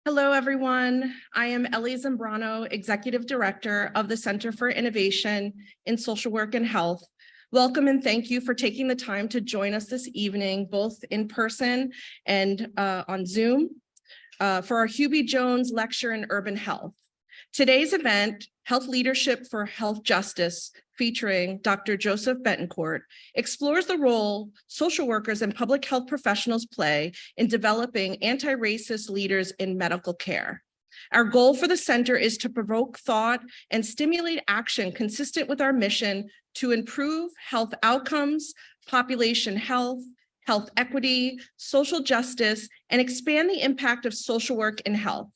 Hello, everyone. I am Ellie Zambrano, Executive Director of the Center for Innovation in Social Work and Health. Welcome and thank you for taking the time to join us this evening, both in person and on Zoom, for our Hubie Jones Lecture in Urban Health. Today's event, Health Leadership for Health Justice, featuring Dr. Joseph Betancourt, explores the role social workers and public health professionals play in developing anti-racist leaders in medical care. Our goal for the center is to provoke thought and stimulate action consistent with our mission to improve health outcomes, population health, health equity, social justice, and expand the impact of social work in health.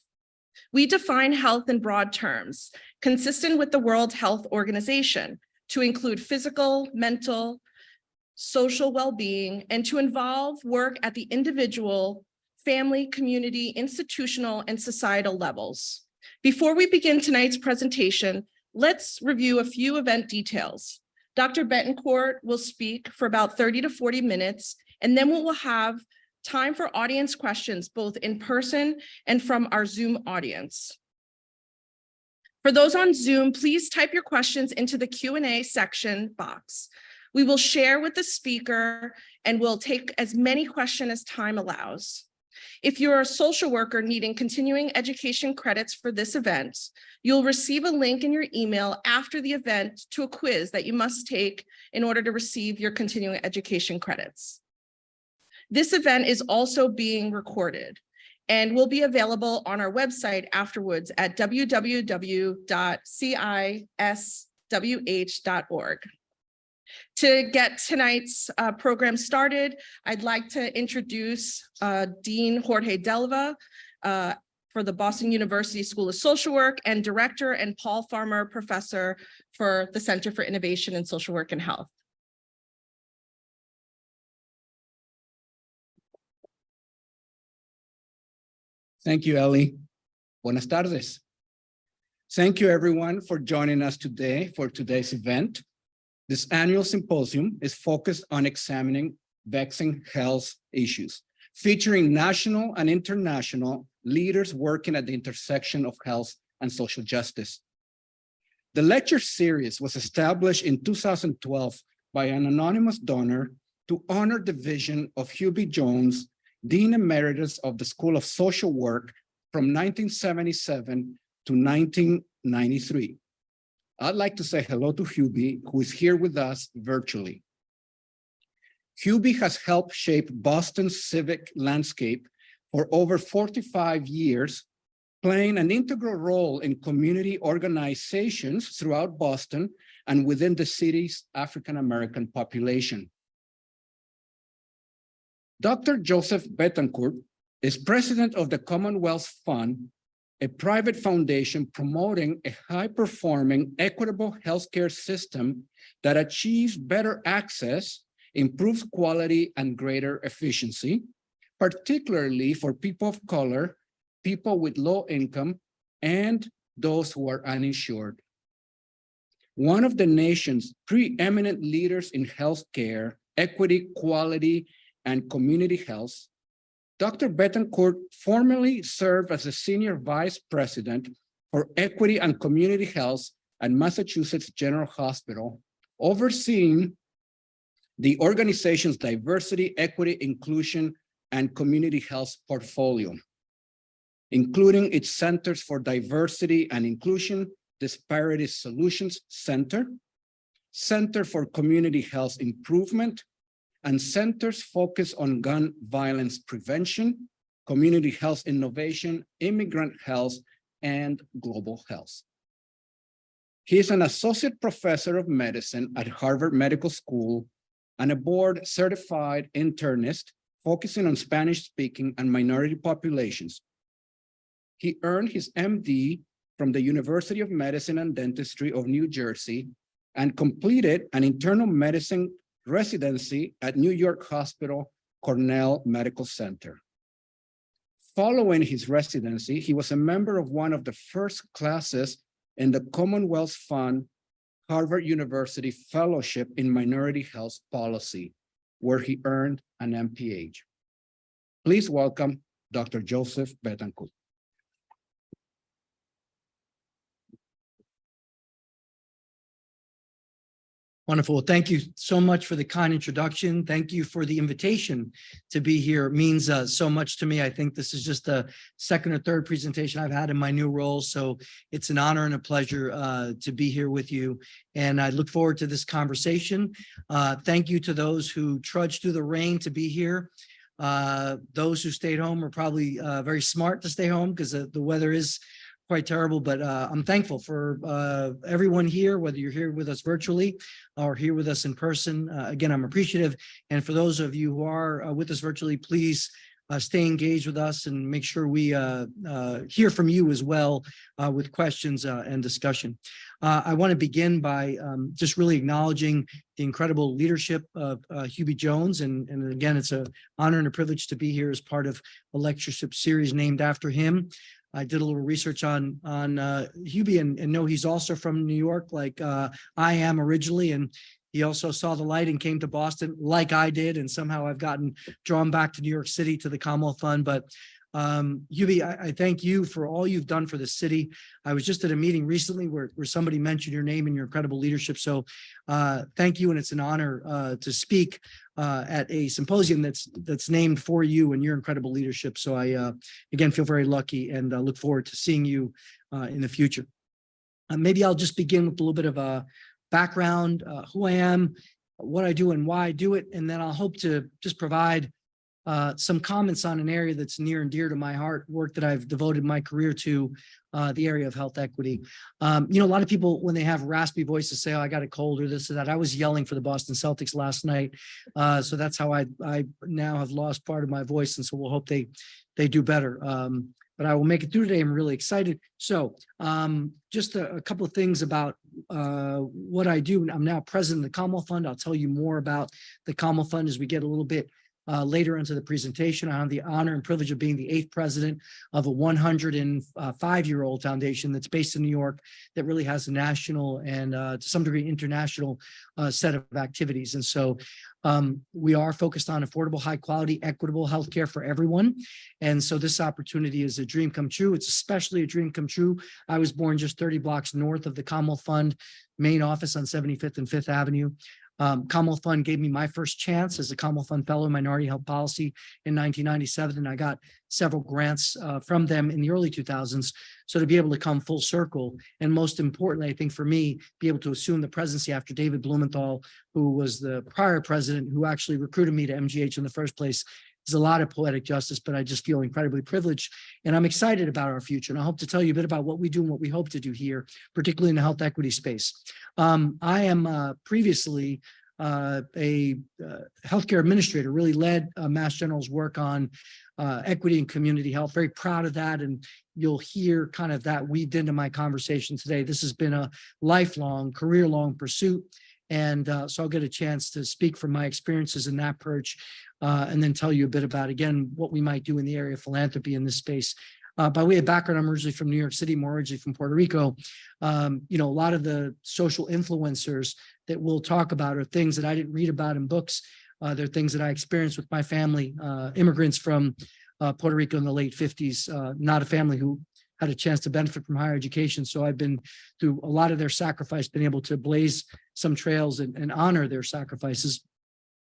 We define health in broad terms, consistent with the World Health Organization, to include physical, mental, social well-being, and to involve work at the individual, family, community, institutional, and societal levels. Before we begin tonight's presentation, let's review a few event details. Dr. Betancourt will speak for about 30 to 40 minutes, and then we will have time for audience questions, both in person and from our Zoom audience. For those on Zoom, please type your questions into the Q&A section box. We will share with the speaker and we'll take as many questions as time allows. If you're a social worker needing continuing education credits for this event, you'll receive a link in your email after the event to a quiz that you must take in order to receive your continuing education credits. This event is also being recorded and will be available on our website afterwards at www.ciswh.org. To get tonight's program started, I'd like to introduce Dean Jorge Delva for the Boston University School of Social Work and Director, and Paul Farmer, Professor for the Center for Innovation in Social Work and Health. Thank you, Ellie. Buenas tardes. Thank you, everyone, for joining us today for today's event. This annual symposium is focused on examining vexing health issues, featuring national and international leaders working at the intersection of health and social justice. The lecture series was established in 2012 by an anonymous donor to honor the vision of Hubie Jones, Dean Emeritus of the School of Social Work from 1977 to 1993. I'd like to say hello to Hubie, who is here with us virtually. Hubie has helped shape Boston's civic landscape for over 45 years, playing an integral role in community organizations throughout Boston and within the city's African-American population. Dr. Joseph Betancourt is president of the Commonwealth Fund, a private foundation promoting a high-performing, equitable healthcare system that achieves better access, improves quality, and greater efficiency, particularly for people of color, people with low income, and those who are uninsured. One of the nation's preeminent leaders in healthcare, equity, quality, and community health, Dr. Betancourt formerly served as a senior vice president for equity and community health at Massachusetts General Hospital, overseeing the organization's diversity, equity, inclusion, and community health portfolio, including its Centers for Diversity and Inclusion, Disparities Solutions Center, Center for Community Health Improvement, and centers focused on gun violence prevention, community health innovation, immigrant health, and global health. He is an associate professor of medicine at Harvard Medical School and a board-certified internist focusing on Spanish-speaking and minority populations. He earned his MD from the University of Medicine and Dentistry of New Jersey and completed an internal medicine residency at New York Hospital Cornell Medical Center. Following his residency, he was a member of one of the first classes in the Commonwealth Fund Harvard University Fellowship in Minority Health Policy, where he earned an MPH. Please welcome Dr. Joseph Betancourt. Wonderful. Well, thank you so much for the kind introduction. Thank you for the invitation to be here. It means so much to me. I think this is just the second or third presentation I've had in my new role. So it's an honor and a pleasure to be here with you. And I look forward to this conversation. Thank you to those who trudged through the rain to be here. Those who stayed home are probably very smart to stay home because the weather is quite terrible, but I'm thankful for everyone here, whether you're here with us virtually or here with us in person. Again, I'm appreciative. And for those of you who are with us virtually, please stay engaged with us and make sure we hear from you as well with questions and discussion. I want to begin by just really acknowledging the incredible leadership of Hubie Jones. And again, it's an honor and a privilege to be here as part of a lectureship series named after him. I did a little research on Hubie and know he's also from New York, like I am originally, and he also saw the light and came to Boston like I did, and somehow I've gotten drawn back to New York City to the Commonwealth Fund. But Hubie, I thank you for all you've done for the city. I was just at a meeting recently where somebody mentioned your name and your incredible leadership. So thank you, and it's an honor to speak at a symposium that's named for you and your incredible leadership. So I again feel very lucky and look forward to seeing you in the future. Maybe I'll just begin with a little bit of a background, who I am, what I do and why I do it, and then I'll hope to just provide some comments on an area that's near and dear to my heart, work that I've devoted my career to, the area of health equity. A lot of people, when they have raspy voices, say, oh, I got a cold or this or that. I was yelling for the Boston Celtics last night. So that's how I now have lost part of my voice. And so we'll hope they do better. But I will make it through today. I'm really excited. So just a couple of things about what I do. I'm now president of the Commonwealth Fund. I'll tell you more about the Commonwealth Fund as we get a little bit later into the presentation. I have the honor and privilege of being the 8th president of a 105-year-old foundation that's based in New York that really has a national and to some degree international set of activities. And so we are focused on affordable, high quality, equitable healthcare for everyone. And so this opportunity is a dream come true. It's especially a dream come true. I was born just 30 blocks north of the Commonwealth Fund main office on 75th and 5th Avenue. Commonwealth Fund gave me my first chance as a Commonwealth Fund Fellow in Minority Health Policy in 1997, and I got several grants from them in the early 2000s. So to be able to come full circle, and most importantly, I think for me, be able to assume the presidency after David Blumenthal, who was the prior president who actually recruited me to MGH in the first place, is a lot of poetic justice, but I just feel incredibly privileged, and I'm excited about our future. And I hope to tell you a bit about what we do and what we hope to do here, particularly in the health equity space. I am previously a healthcare administrator, really led Mass General's work on equity and community health. Very proud of that. And you'll hear kind of that weaved into my conversation today. This has been a lifelong, career-long pursuit. And so I'll get a chance to speak from my experiences in that perch and then tell you a bit about, again, what we might do in the area of philanthropy in this space. By way of background, I'm originally from New York City, more originally from Puerto Rico. A lot of the social influencers that we'll talk about are things that I didn't read about in books. They're things that I experienced with my family, immigrants from Puerto Rico in the late 50s, not a family who had a chance to benefit from higher education. So I've been through a lot of their sacrifice, been able to blaze some trails and honor their sacrifices,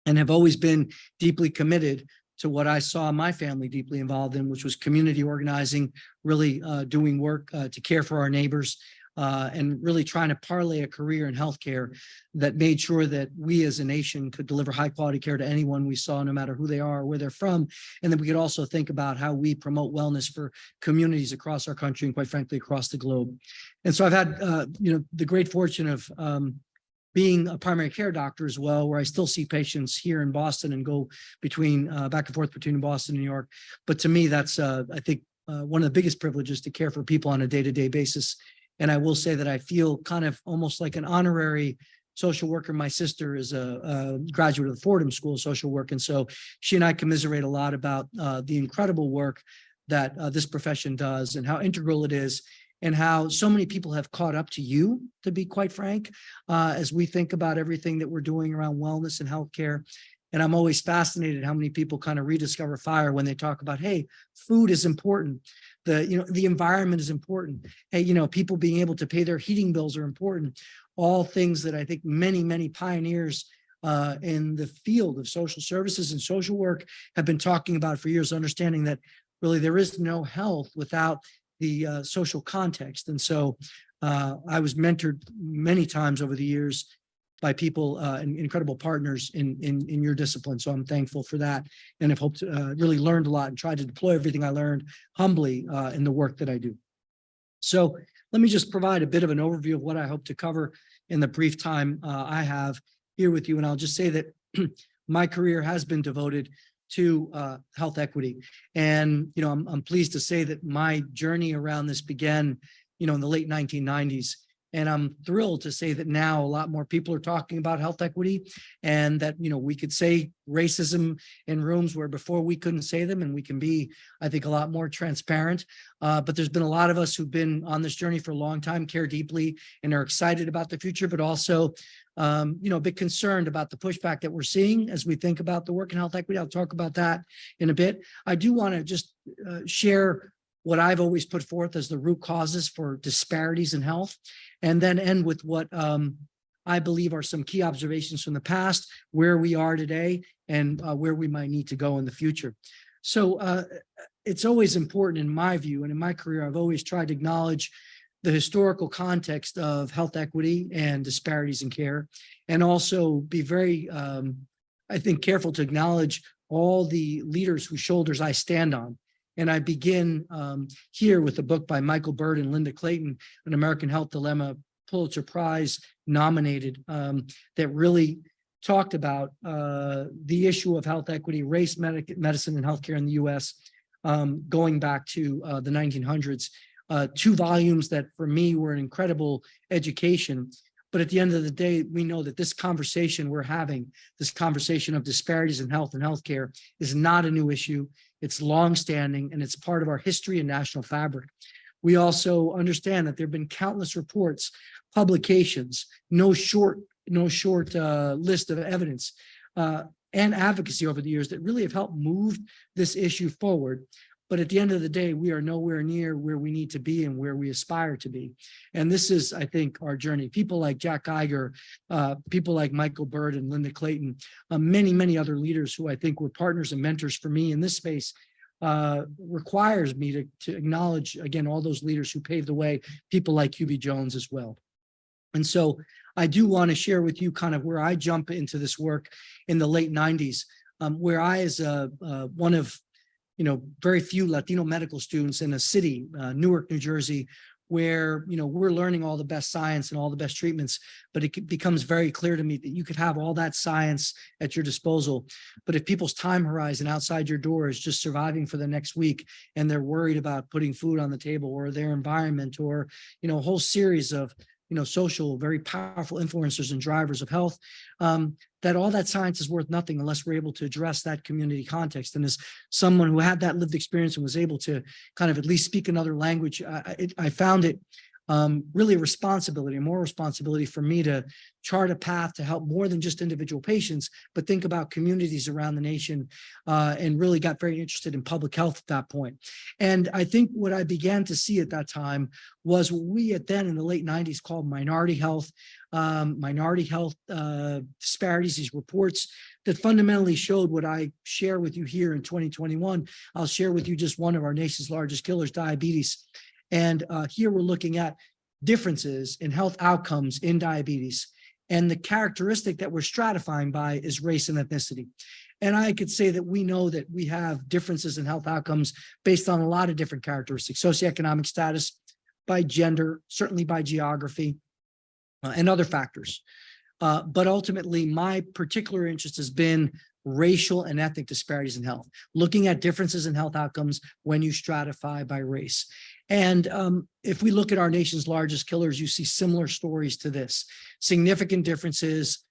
and have always been deeply committed to what I saw my family deeply involved in, which was community organizing, really doing work to care for our neighbors, and really trying to parlay a career in healthcare that made sure that we as a nation could deliver high quality care to anyone we saw, no matter who they are or where they're from. And then we could also think about how we promote wellness for communities across our country and quite frankly, across the globe. And so I've had, the great fortune of being a primary care doctor as well, where I still see patients here in Boston and go between back and forth between Boston and New York. But to me, that's, I think, one of the biggest privileges to care for people on a day-to-day basis. And I will say that I feel kind of almost like an honorary social worker. My sister is a graduate of the Fordham School of Social Work. And so she and I commiserate a lot about the incredible work that this profession does and how integral it is, and how so many people have caught up to you, to be quite frank, as we think about everything that we're doing around wellness and healthcare. And I'm always fascinated how many people kind of rediscover fire when they talk about, hey, food is important. The environment is important. Hey, people being able to pay their heating bills are important. All things that I think many pioneers in the field of social services and social work have been talking about for years, understanding that really there is no health without the social context. And so I was mentored many times over the years by people and incredible partners in your discipline. So I'm thankful for that, and have hoped to really learned a lot and tried to deploy everything I learned humbly in the work that I do. So let me just provide a bit of an overview of what I hope to cover in the brief time I have here with you. And I'll just say that my career has been devoted to health equity. And, I'm pleased to say that my journey around this began, in the late 1990s. And I'm thrilled to say that now a lot more people are talking about health equity, and that, we could say racism in rooms where before we couldn't say them, and we can be, I think, a lot more transparent. But there's been a lot of us who've been on this journey for a long time, care deeply, and are excited about the future, but also, a bit concerned about the pushback that we're seeing as we think about the work in health equity. I'll talk about that in a bit. I do want to just share what I've always put forth as the root causes for disparities in health, and then end with what I believe are some key observations from the past, where we are today, and where we might need to go in the future. So it's always important in my view, and in my career, I've always tried to acknowledge the historical context of health equity and disparities in care, and also be very, I think, careful to acknowledge all the leaders whose shoulders I stand on. And I begin here with a book by Michael Bird and Linda Clayton, An American Health Dilemma, Pulitzer Prize nominated, that really talked about the issue of health equity, race, medicine, and healthcare in the U.S. Going back to the 1900s. 2 volumes that for me were an incredible education. But at the end of the day, we know that this conversation we're having, this conversation of disparities in health and healthcare, is not a new issue. It's longstanding, and it's part of our history and national fabric. We also understand that there have been countless reports, publications, no short list of evidence and advocacy over the years that really have helped move this issue forward. But at the end of the day, we are nowhere near where we need to be and where we aspire to be. And this is, I think, our journey. People like Jack Geiger, people like Michael Bird and Linda Clayton, many other leaders who I think were partners and mentors for me in this space, requires me to acknowledge, again, all those leaders who paved the way, people like Hubie Jones as well. And so I do want to share with you kind of where I jump into this work in the late 90s, where I, as one of very few Latino medical students in a city, Newark, New Jersey, where, we're learning all the best science and all the best treatments, but it becomes very clear to me that you could have all that science at your disposal. But if people's time horizon outside your door is just surviving for the next week, and they're worried about putting food on the table, or their environment, or, a whole series of, social, very powerful influencers and drivers of health, that all that science is worth nothing unless we're able to address that community context. And as someone who had that lived experience and was able to kind of at least speak another language, I found it really a moral responsibility for me to chart a path to help more than just individual patients, but think about communities around the nation, and really got very interested in public health at that point. And I think what I began to see at that time was what we then in the late 90s called minority health disparities, these reports that fundamentally showed what I share with you here in 2021. I'll share with you just one of our nation's largest killers, diabetes. And here we're looking at differences in health outcomes in diabetes. And the characteristic that we're stratifying by is race and ethnicity. And I could say that we know that we have differences in health outcomes based on a lot of different characteristics: socioeconomic status, by gender, certainly by geography, and other factors. But ultimately, my particular interest has been racial and ethnic disparities in health, looking at differences in health outcomes when you stratify by race. And if we look at our nation's largest killers, you see similar stories to this: significant differences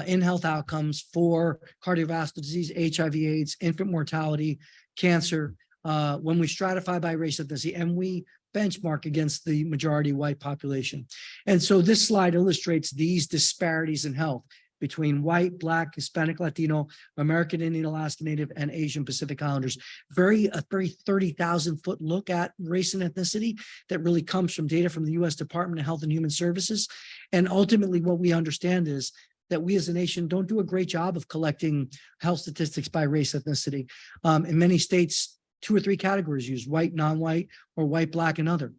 in health outcomes for cardiovascular disease, HIV/AIDS, infant mortality, cancer, when we stratify by race, ethnicity, and we benchmark against the majority white population. And so this slide illustrates these disparities in health between white, Black, Hispanic, Latino, American Indian, Alaska Native, and Asian Pacific Islanders. A very 30,000-foot look at race and ethnicity that really comes from data from the U.S. Department of Health and Human Services. And ultimately, what we understand is that we as a nation don't do a great job of collecting health statistics by race ethnicity. In many states, 2 or 3 categories used: white, non-white, or white, Black, and other.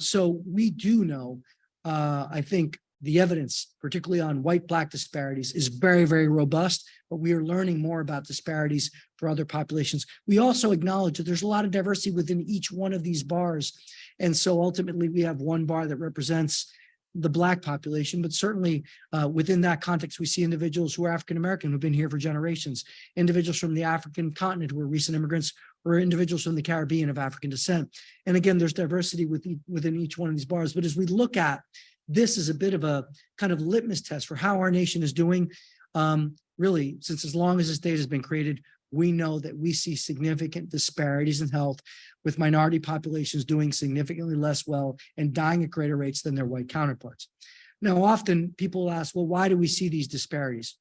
So we do know, I think, the evidence, particularly on white, Black disparities, is very, very robust, but we are learning more about disparities for other populations. We also acknowledge that there's a lot of diversity within each one of these bars. And so ultimately we have one bar that represents the Black population, but certainly within that context, we see individuals who are African-American who've been here for generations, individuals from the African continent who are recent immigrants, or individuals from the Caribbean of African descent. And again, there's diversity within each one of these bars. But as we look at this as a bit of a kind of litmus test for how our nation is doing, really, since as long as this data has been created, we know that we see significant disparities in health, with minority populations doing significantly less well and dying at greater rates than their white counterparts. Now, often people ask, well, why do we see these disparities?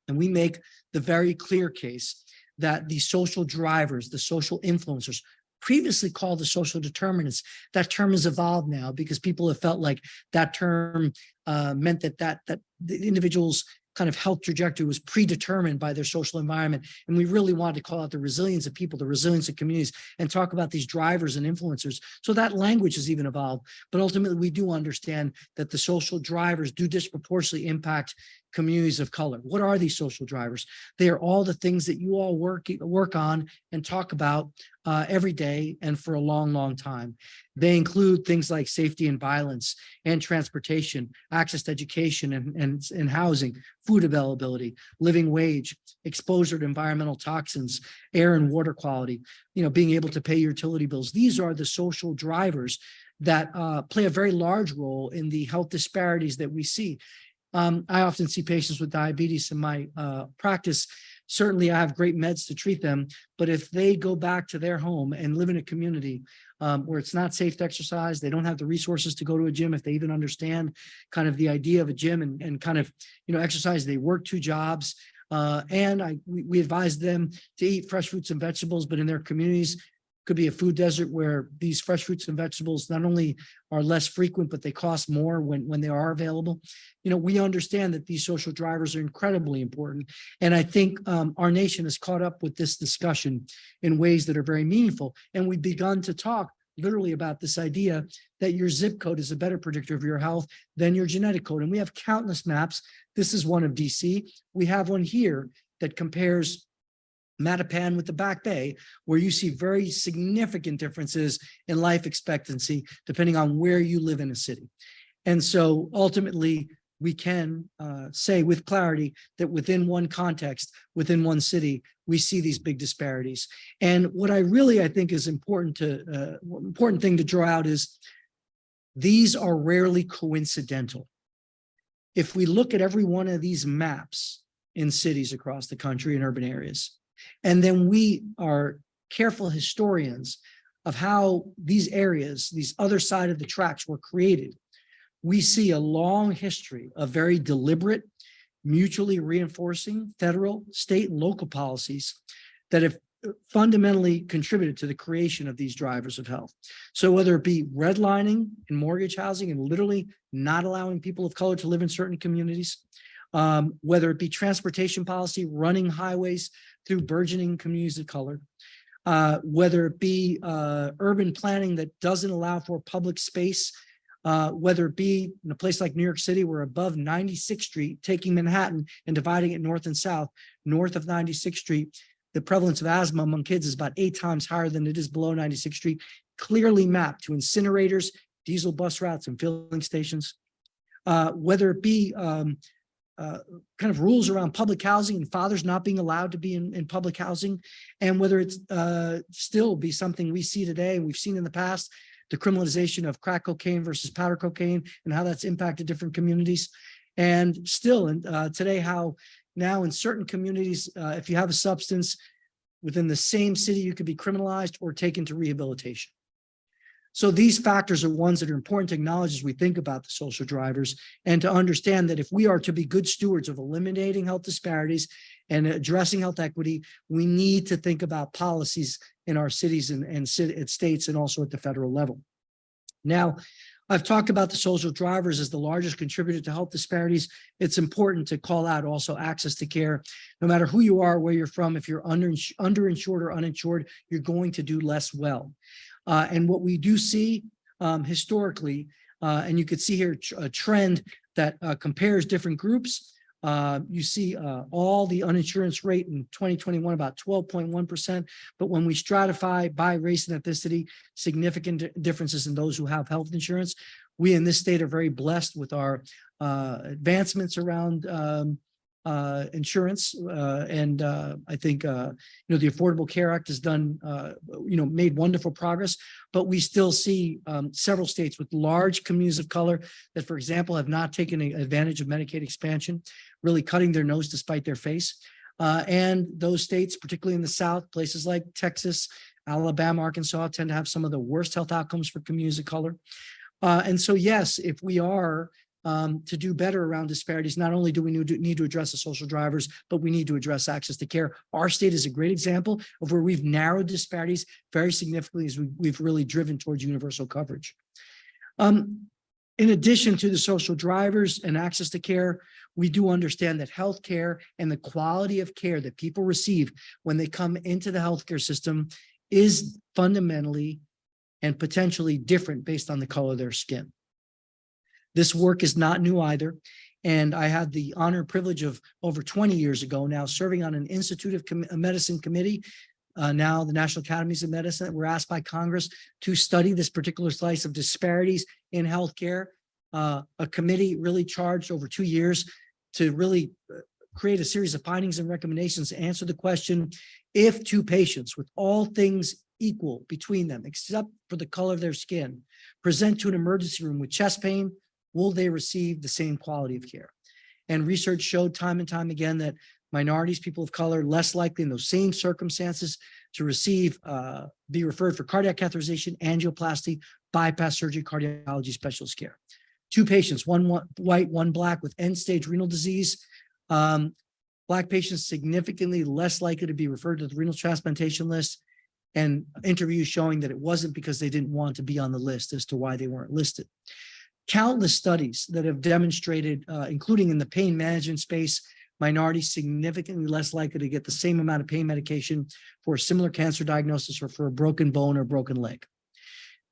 And we make the very clear case that the social drivers, the social influencers, previously called the social determinants, that term has evolved now because people have felt like that term meant that the individual's kind of health trajectory was predetermined by their social environment. And we really wanted to call out the resilience of people, the resilience of communities, and talk about these drivers and influencers. So that language has even evolved. But ultimately, we do understand that the social drivers do disproportionately impact communities of color. What are these social drivers? They are all the things that you all work on and talk about every day and for a long, long time. They include things like safety and violence and transportation, access to education and housing, food availability, living wage, exposure to environmental toxins, air and water quality, being able to pay your utility bills. These are the social drivers that play a very large role in the health disparities that we see. I often see patients with diabetes in my practice. Certainly, I have great meds to treat them, but if they go back to their home and live in a community where it's not safe to exercise, they don't have the resources to go to a gym, if they even understand kind of the idea of a gym and kind of, exercise, they work 2 jobs. We advise them to eat fresh fruits and vegetables, but in their communities, could be a food desert where these fresh fruits and vegetables not only are less frequent, but they cost more when they are available. We understand that these social drivers are incredibly important. And I think our nation has caught up with this discussion in ways that are very meaningful. And we've begun to talk literally about this idea that your zip code is a better predictor of your health than your genetic code. And we have countless maps. This is one of DC. We have one here that compares Mattapan with the Back Bay, where you see very significant differences in life expectancy, depending on where you live in a city. And so ultimately, we can say with clarity that within one context, within one city, we see these big disparities. And what I think is important thing to draw out is these are rarely coincidental. If we look at every one of these maps in cities across the country and urban areas, and then we are careful historians of how these areas, these other side of the tracks were created, we see a long history of very deliberate, mutually reinforcing federal, state, and local policies that have fundamentally contributed to the creation of these drivers of health. So whether it be redlining in mortgage housing and literally not allowing people of color to live in certain communities, whether it be transportation policy, running highways through burgeoning communities of color, whether it be urban planning that doesn't allow for public space, whether it be in a place like New York City, where above 96th Street, taking Manhattan and dividing it north and south, north of 96th Street, the prevalence of asthma among kids is about 8 times higher than it is below 96th Street, clearly mapped to incinerators, diesel bus routes, and filling stations. Whether it be kind of rules around public housing and fathers not being allowed to be in public housing, and whether it's still be something we see today and we've seen in the past, the criminalization of crack cocaine versus powder cocaine and how that's impacted different communities. And still today, how now in certain communities, if you have a substance within the same city, you could be criminalized or taken to rehabilitation. So these factors are ones that are important to acknowledge as we think about the social drivers, and to understand that if we are to be good stewards of eliminating health disparities and addressing health equity, we need to think about policies in our cities and states, and also at the federal level. Now, I've talked about the social drivers as the largest contributor to health disparities. It's important to call out also access to care. No matter who you are, where you're from, if you're underinsured or uninsured, you're going to do less well. And what we do see historically, and you could see here a trend that compares different groups. You see all the uninsurance rate in 2021, about 12.1%. But when we stratify by race and ethnicity, significant differences in those who have health insurance. We in this state are very blessed with our advancements around insurance. And I think, the Affordable Care Act has done, made wonderful progress, but we still see several states with large communities of color that, for example, have not taken advantage of Medicaid expansion, really cutting their nose to spite their face. And those states, particularly in the South, places like Texas, Alabama, Arkansas, tend to have some of the worst health outcomes for communities of color. And so, yes, if we are to do better around disparities, not only do we need to address the social drivers, but we need to address access to care. Our state is a great example of where we've narrowed disparities very significantly as we've really driven towards universal coverage. In addition to the social drivers and access to care, we do understand that healthcare and the quality of care that people receive when they come into the healthcare system is fundamentally and potentially different based on the color of their skin. This work is not new either. And I had the honor and privilege of over 20 years ago now serving on an Institute of Medicine committee, now the National Academies of Medicine, that were asked by Congress to study this particular slice of disparities in healthcare. A committee really charged over 2 years to really create a series of findings and recommendations to answer the question, if two patients with all things equal between them, except for the color of their skin, present to an emergency room with chest pain, will they receive the same quality of care? And research showed time and time again that minorities, people of color, less likely in those same circumstances to receive, be referred for cardiac catheterization, angioplasty, bypass surgery, cardiology specialist care. Two patients, one white, one black, with end-stage renal disease. Black patients significantly less likely to be referred to the renal transplantation list, and interviews showing that it wasn't because they didn't want to be on the list as to why they weren't listed. Countless studies that have demonstrated, including in the pain management space, minorities significantly less likely to get the same amount of pain medication for a similar cancer diagnosis or for a broken bone or broken leg.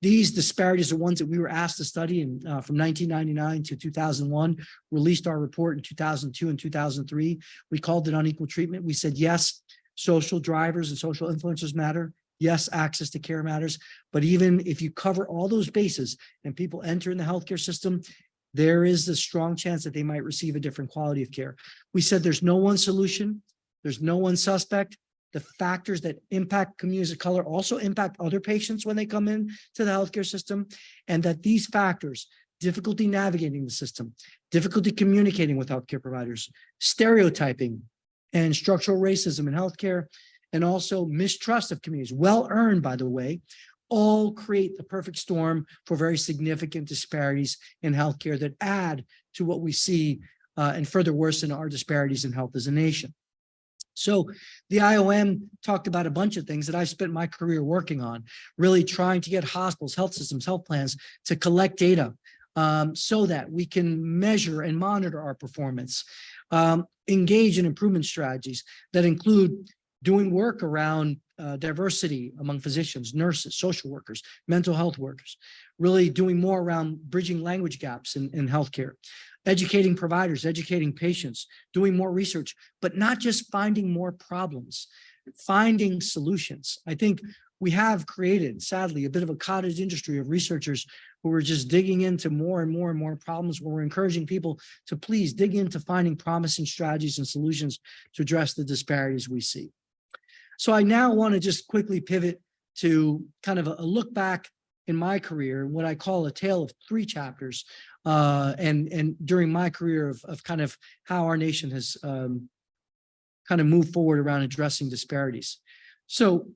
These disparities are ones that we were asked to study in, from 1999 to 2001, released our report in 2002 and 2003. We called it unequal treatment. We said, yes, social drivers and social influencers matter. Yes, access to care matters. But even if you cover all those bases and people enter in the healthcare system, there is a strong chance that they might receive a different quality of care. We said there's no one solution. There's no one suspect. The factors that impact communities of color also impact other patients when they come in to the healthcare system, and that these factors, difficulty navigating the system, difficulty communicating with healthcare providers, stereotyping, and structural racism in healthcare, and also mistrust of communities, well earned, by the way, all create the perfect storm for very significant disparities in healthcare that add to what we see and further worsen our disparities in health as a nation. So the IOM talked about a bunch of things that I've spent my career working on, really trying to get hospitals, health systems, health plans to collect data so that we can measure and monitor our performance, engage in improvement strategies that include doing work around diversity among physicians, nurses, social workers, mental health workers, really doing more around bridging language gaps in healthcare, educating providers, educating patients, doing more research, but not just finding more problems, finding solutions. I think we have created, sadly, a bit of a cottage industry of researchers who are just digging into more and more and more problems, where we're encouraging people to please dig into finding promising strategies and solutions to address the disparities we see. So I now want to just quickly pivot to kind of a look back in my career, what I call a tale of 3 chapters, and during my career of kind of how our nation has kind of moved forward around addressing disparities. So,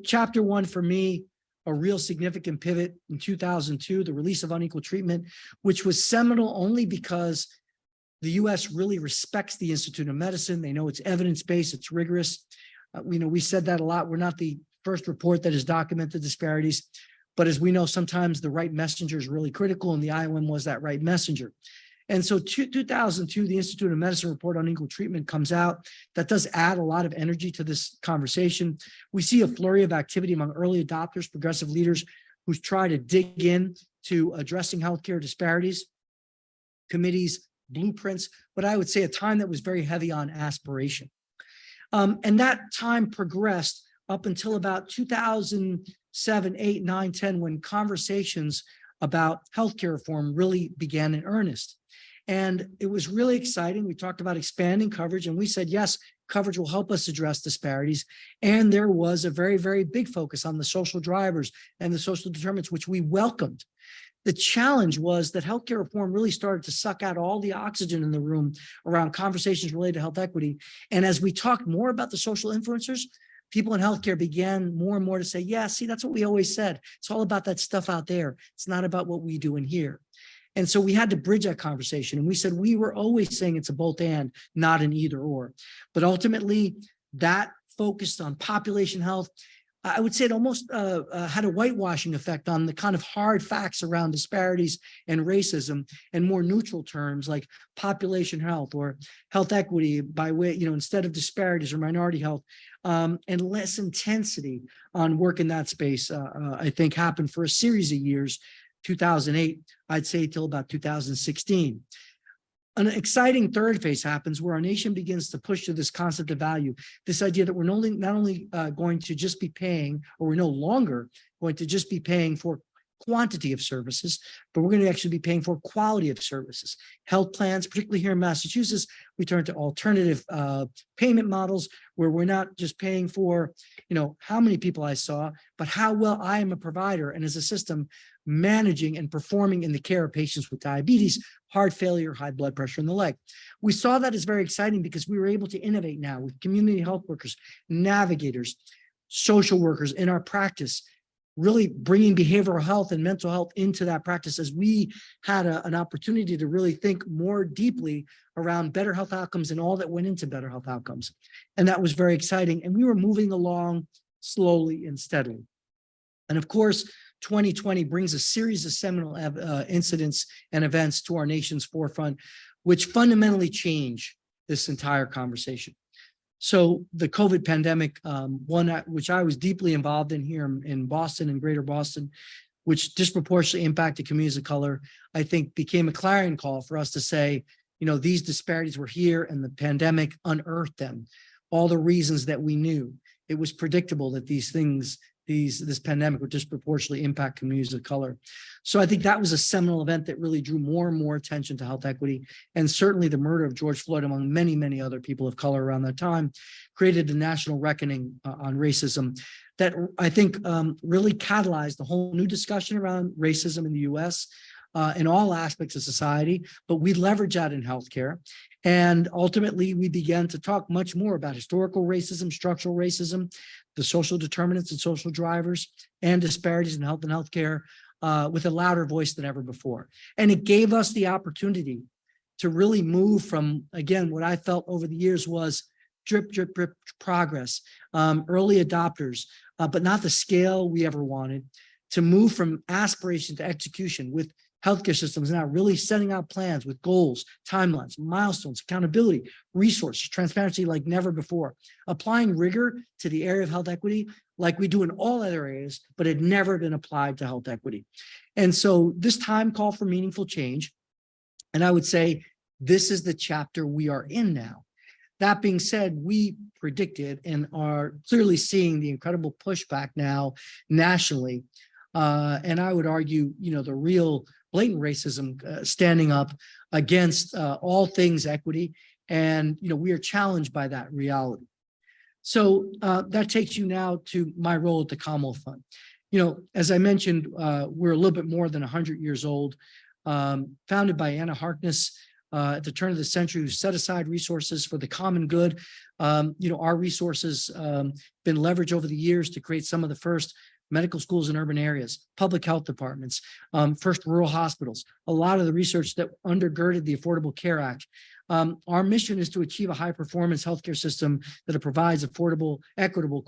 chapter 1 for me a real significant pivot in 2002, the release of unequal treatment, which was seminal only because the US really respects the Institute of Medicine. They know it's evidence-based, it's rigorous. We said that a lot. We're not the first report that has documented disparities, but as we know, sometimes the right messenger is really critical, and the IOM was that right messenger. And so 2002, the Institute of Medicine report on equal treatment comes out. That does add a lot of energy to this conversation. We see a flurry of activity among early adopters, progressive leaders who try to dig in to addressing healthcare disparities, committees, blueprints, but I would say a time that was very heavy on aspiration. And that time progressed up until about 2007, 8, 9, 10, when conversations about healthcare reform really began in earnest. And it was really exciting. We talked about expanding coverage, and we said, yes, coverage will help us address disparities. And there was a very, very big focus on the social drivers and the social determinants, which we welcomed. The challenge was that healthcare reform really started to suck out all the oxygen in the room around conversations related to health equity. And as we talked more about the social influencers, people in healthcare began more and more to say, yeah, see, that's what we always said. It's all about that stuff out there. It's not about what we do in here. And so we had to bridge that conversation. And we said, we were always saying it's a both and, not an either or. But ultimately, that focused on population health. I would say it almost had a whitewashing effect on the kind of hard facts around disparities and racism, and more neutral terms like population health or health equity by way, instead of disparities or minority health, and less intensity on work in that space, I think happened for a series of years, 2008, I'd say till about 2016. An exciting third phase happens where our nation begins to push to this concept of value, this idea that we're not only going to just be paying, or we're no longer going to just be paying for quantity of services, but we're going to actually be paying for quality of services. Health plans, particularly here in Massachusetts, we turn to alternative payment models where we're not just paying for, how many people I saw, but how well I am a provider and as a system managing and performing in the care of patients with diabetes, heart failure, high blood pressure, and the like. We saw that as very exciting because we were able to innovate now with community health workers, navigators, social workers in our practice, really bringing behavioral health and mental health into that practice as we had an opportunity to really think more deeply around better health outcomes and all that went into better health outcomes. And that was very exciting. And we were moving along slowly and steadily. And of course, 2020 brings a series of seminal incidents and events to our nation's forefront, which fundamentally change this entire conversation. So the COVID pandemic, which I was deeply involved in here in Boston and greater Boston, which disproportionately impacted communities of color, I think became a clarion call for us to say, these disparities were here and the pandemic unearthed them. All the reasons that we knew. It was predictable that this pandemic would disproportionately impact communities of color. So I think that was a seminal event that really drew more and more attention to health equity. And certainly the murder of George Floyd, among many, many other people of color around that time, created a national reckoning on racism that I think really catalyzed the whole new discussion around racism in the US in all aspects of society, but we leverage that in healthcare. And ultimately, we began to talk much more about historical racism, structural racism, the social determinants and social drivers, and disparities in health and healthcare with a louder voice than ever before. And it gave us the opportunity to really move from, again, what I felt over the years was drip, drip, drip progress, early adopters, but not the scale we ever wanted, to move from aspiration to execution with healthcare systems now really setting out plans with goals, timelines, milestones, accountability, resources, transparency like never before, applying rigor to the area of health equity like we do in all other areas, but had never been applied to health equity. And so this time called for meaningful change. And I would say this is the chapter we are in now. That being said, we predicted and are clearly seeing the incredible pushback now nationally. And I would argue, the real blatant racism standing up against all things equity. And, we are challenged by that reality. So that takes you now to my role at the Commonwealth Fund. As I mentioned, we're a little bit more than 100 years old, founded by Anna Harkness at the turn of the century, who set aside resources for the common good. Our resources been leveraged over the years to create some of the first medical schools in urban areas, public health departments, first rural hospitals, a lot of the research that undergirded the Affordable Care Act. Our mission is to achieve a high-performance healthcare system that provides affordable, equitable,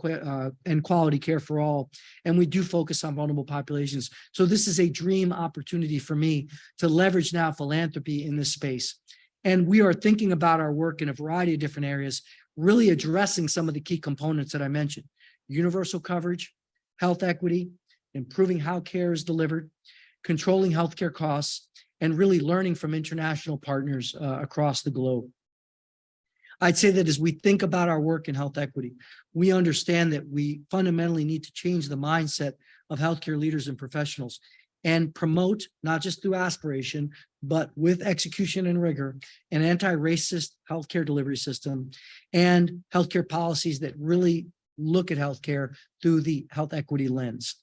and quality care for all. And we do focus on vulnerable populations. So this is a dream opportunity for me to leverage now philanthropy in this space. And we are thinking about our work in a variety of different areas, really addressing some of the key components that I mentioned: universal coverage, health equity, improving how care is delivered, controlling healthcare costs, and really learning from international partners across the globe. I'd say that as we think about our work in health equity, we understand that we fundamentally need to change the mindset of healthcare leaders and professionals and promote, not just through aspiration, but with execution and rigor, an anti-racist healthcare delivery system and healthcare policies that really look at healthcare through the health equity lens.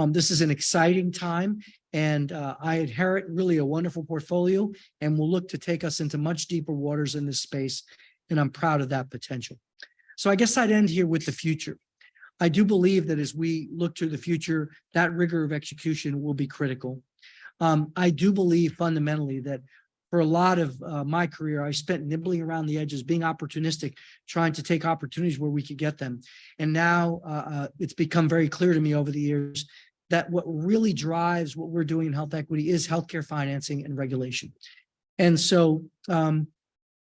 This is an exciting time, and I inherit really a wonderful portfolio, and will look to take us into much deeper waters in this space, and I'm proud of that potential. So I guess I'd end here with the future. I do believe that as we look to the future, that rigor of execution will be critical. I do believe fundamentally that for a lot of my career, I spent nibbling around the edges, being opportunistic, trying to take opportunities where we could get them. And now it's become very clear to me over the years that what really drives what we're doing in health equity is healthcare financing and regulation. And so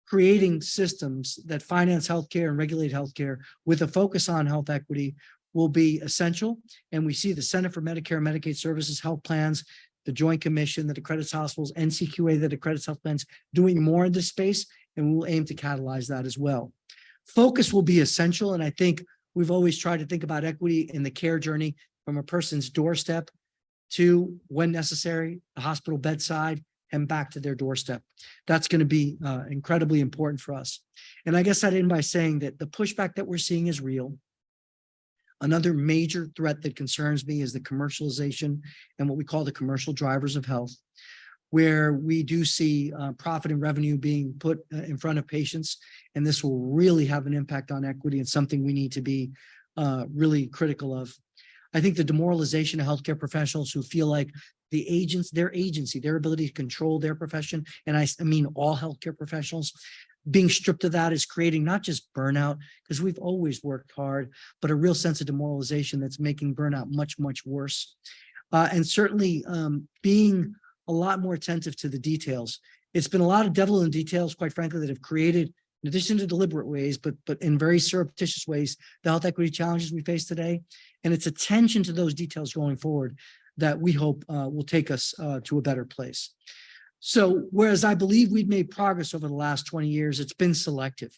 creating systems that finance healthcare and regulate healthcare with a focus on health equity will be essential. And we see the Center for Medicare and Medicaid Services health plans, the Joint Commission that accredits hospitals, NCQA that accredits health plans, doing more in this space, and we'll aim to catalyze that as well. Focus will be essential, and I think we've always tried to think about equity in the care journey from a person's doorstep to, when necessary, the hospital bedside and back to their doorstep. That's going to be incredibly important for us. And I guess I'd end by saying that the pushback that we're seeing is real. Another major threat that concerns me is the commercialization and what we call the commercial drivers of health, where we do see profit and revenue being put in front of patients. And this will really have an impact on equity and something we need to be really critical of. I think the demoralization of healthcare professionals who feel like their agency, their ability to control their profession, and I mean all healthcare professionals, being stripped of that is creating not just burnout, because we've always worked hard, but a real sense of demoralization that's making burnout much, much worse. And certainly being a lot more attentive to the details. It's been a lot of devil in details, quite frankly, that have created, in addition to deliberate ways, but in very surreptitious ways, the health equity challenges we face today. And it's attention to those details going forward that we hope will take us to a better place. So whereas I believe we've made progress over the last 20 years, it's been selective.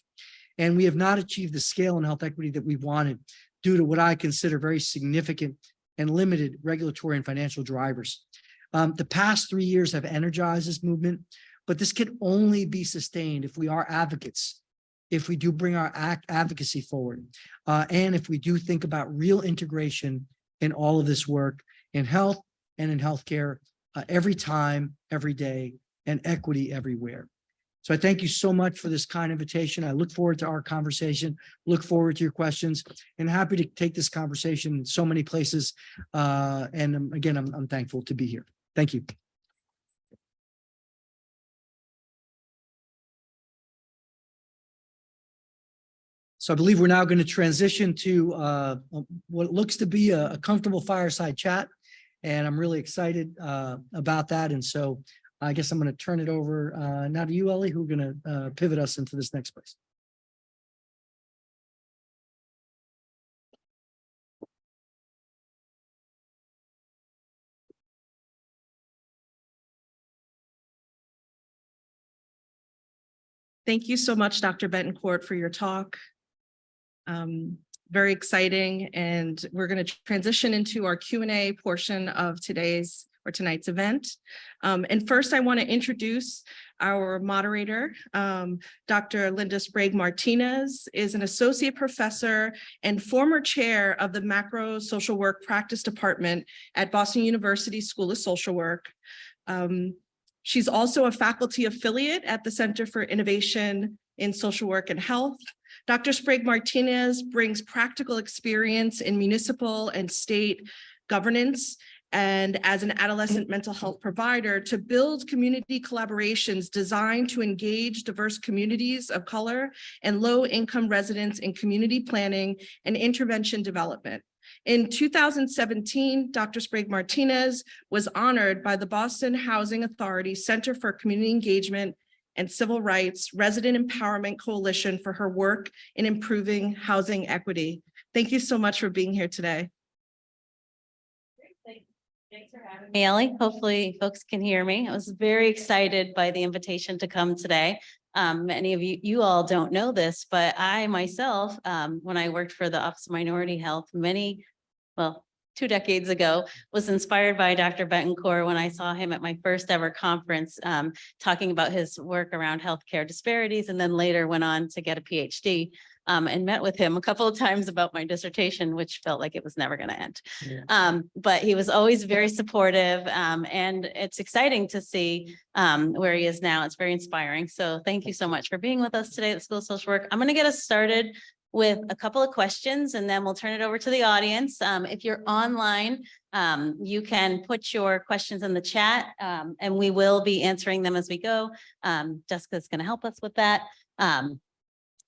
And we have not achieved the scale in health equity that we wanted due to what I consider very significant and limited regulatory and financial drivers. The past 3 years have energized this movement, but this can only be sustained if we are advocates, if we do bring our advocacy forward, and if we do think about real integration in all of this work in health and in healthcare every time, every day, and equity everywhere. So I thank you so much for this kind invitation. I look forward to our conversation, look forward to your questions, and happy to take this conversation in so many places. And again, I'm thankful to be here. Thank you. So I believe we're now going to transition to what looks to be a comfortable fireside chat. And I'm really excited about that. And so I guess I'm going to turn it over now to you, Ellie, who are going to pivot us into this next place. Thank you so much, Dr. Betancourt, for your talk. Very exciting, and we're going to transition into our Q&A portion of tonight's event. And first, I want to introduce our moderator. Dr. Linda Sprague-Martinez is an associate professor and former chair of the Macro Social Work Practice Department at Boston University School of Social Work. She's also a faculty affiliate at the Center for Innovation in Social Work and Health. Dr. Sprague-Martinez brings practical experience in municipal and state governance, and as an adolescent mental health provider to build community collaborations designed to engage diverse communities of color and low-income residents in community planning and intervention development. In 2017, Dr. Sprague Martinez was honored by the Boston Housing Authority Center for Community Engagement and Civil Rights Resident Empowerment Coalition for her work in improving housing equity. Thank you so much for being here today. Thanks for having me, Ellie. Hopefully folks can hear me. I was very excited by the invitation to come today. Many of you all don't know this, but I myself, when I worked for the Office of Minority Health 2 decades ago, was inspired by Dr. Betancourt when I saw him at my first ever conference, talking about his work around healthcare disparities, and then later went on to get a PhD. And met with him a couple of times about my dissertation, which felt like it was never going to end. Yeah. But he was always very supportive, and it's exciting to see where he is now. It's very inspiring. So thank you so much for being with us today at the School of Social Work. I'm going to get us started with a couple of questions, and then we'll turn it over to the audience. If you're online, you can put your questions in the chat, and we will be answering them as we go. Jessica's going to help us with that.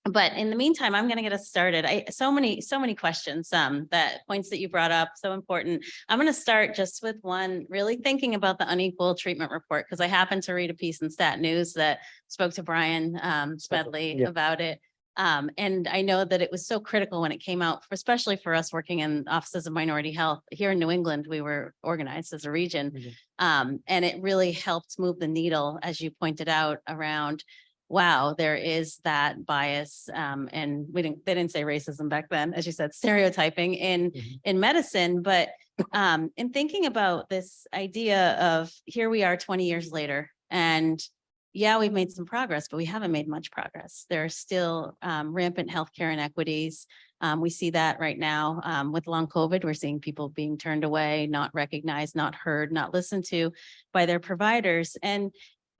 But in the meantime, I'm going to get us started. So many questions, that points that you brought up, so important. I'm going to start just with one, really thinking about the unequal treatment report, because I happened to read a piece in Stat News that spoke to Brian Smedley about it. And I know that it was so critical when it came out, especially for us working in offices of minority health here in New England. We were organized as a region, and it really helped move the needle, as you pointed out, around wow, there is that bias, and they didn't say racism back then, as you said, stereotyping in medicine. But in thinking about this idea of here we are 20 years later, and yeah, we've made some progress, but we haven't made much progress. There are still rampant healthcare inequities. We see that right now with long COVID. We're seeing people being turned away, not recognized, not heard, not listened to by their providers. And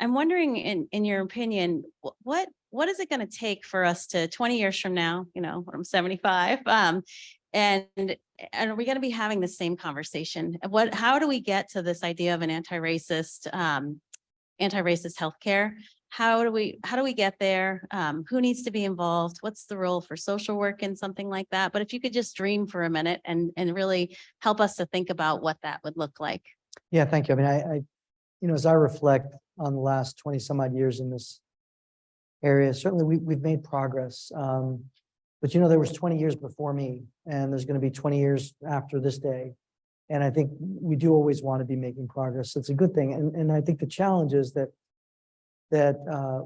I'm wondering, in your opinion, what is it going to take for us to 20 years from now, when I'm 75, and are we going to be having the same conversation? How do we get to this idea of an anti-racist healthcare? How do we get there? Who needs to be involved? What's the role for social work in something like that? But if you could just dream for a minute and really help us to think about what that would look like. Yeah, thank you. I mean, as I reflect on the last 20 some odd years in this area, certainly we've made progress. But there was 20 years before me, and there's going to be 20 years after this day. And I think we do always want to be making progress. It's a good thing. And I think the challenge is that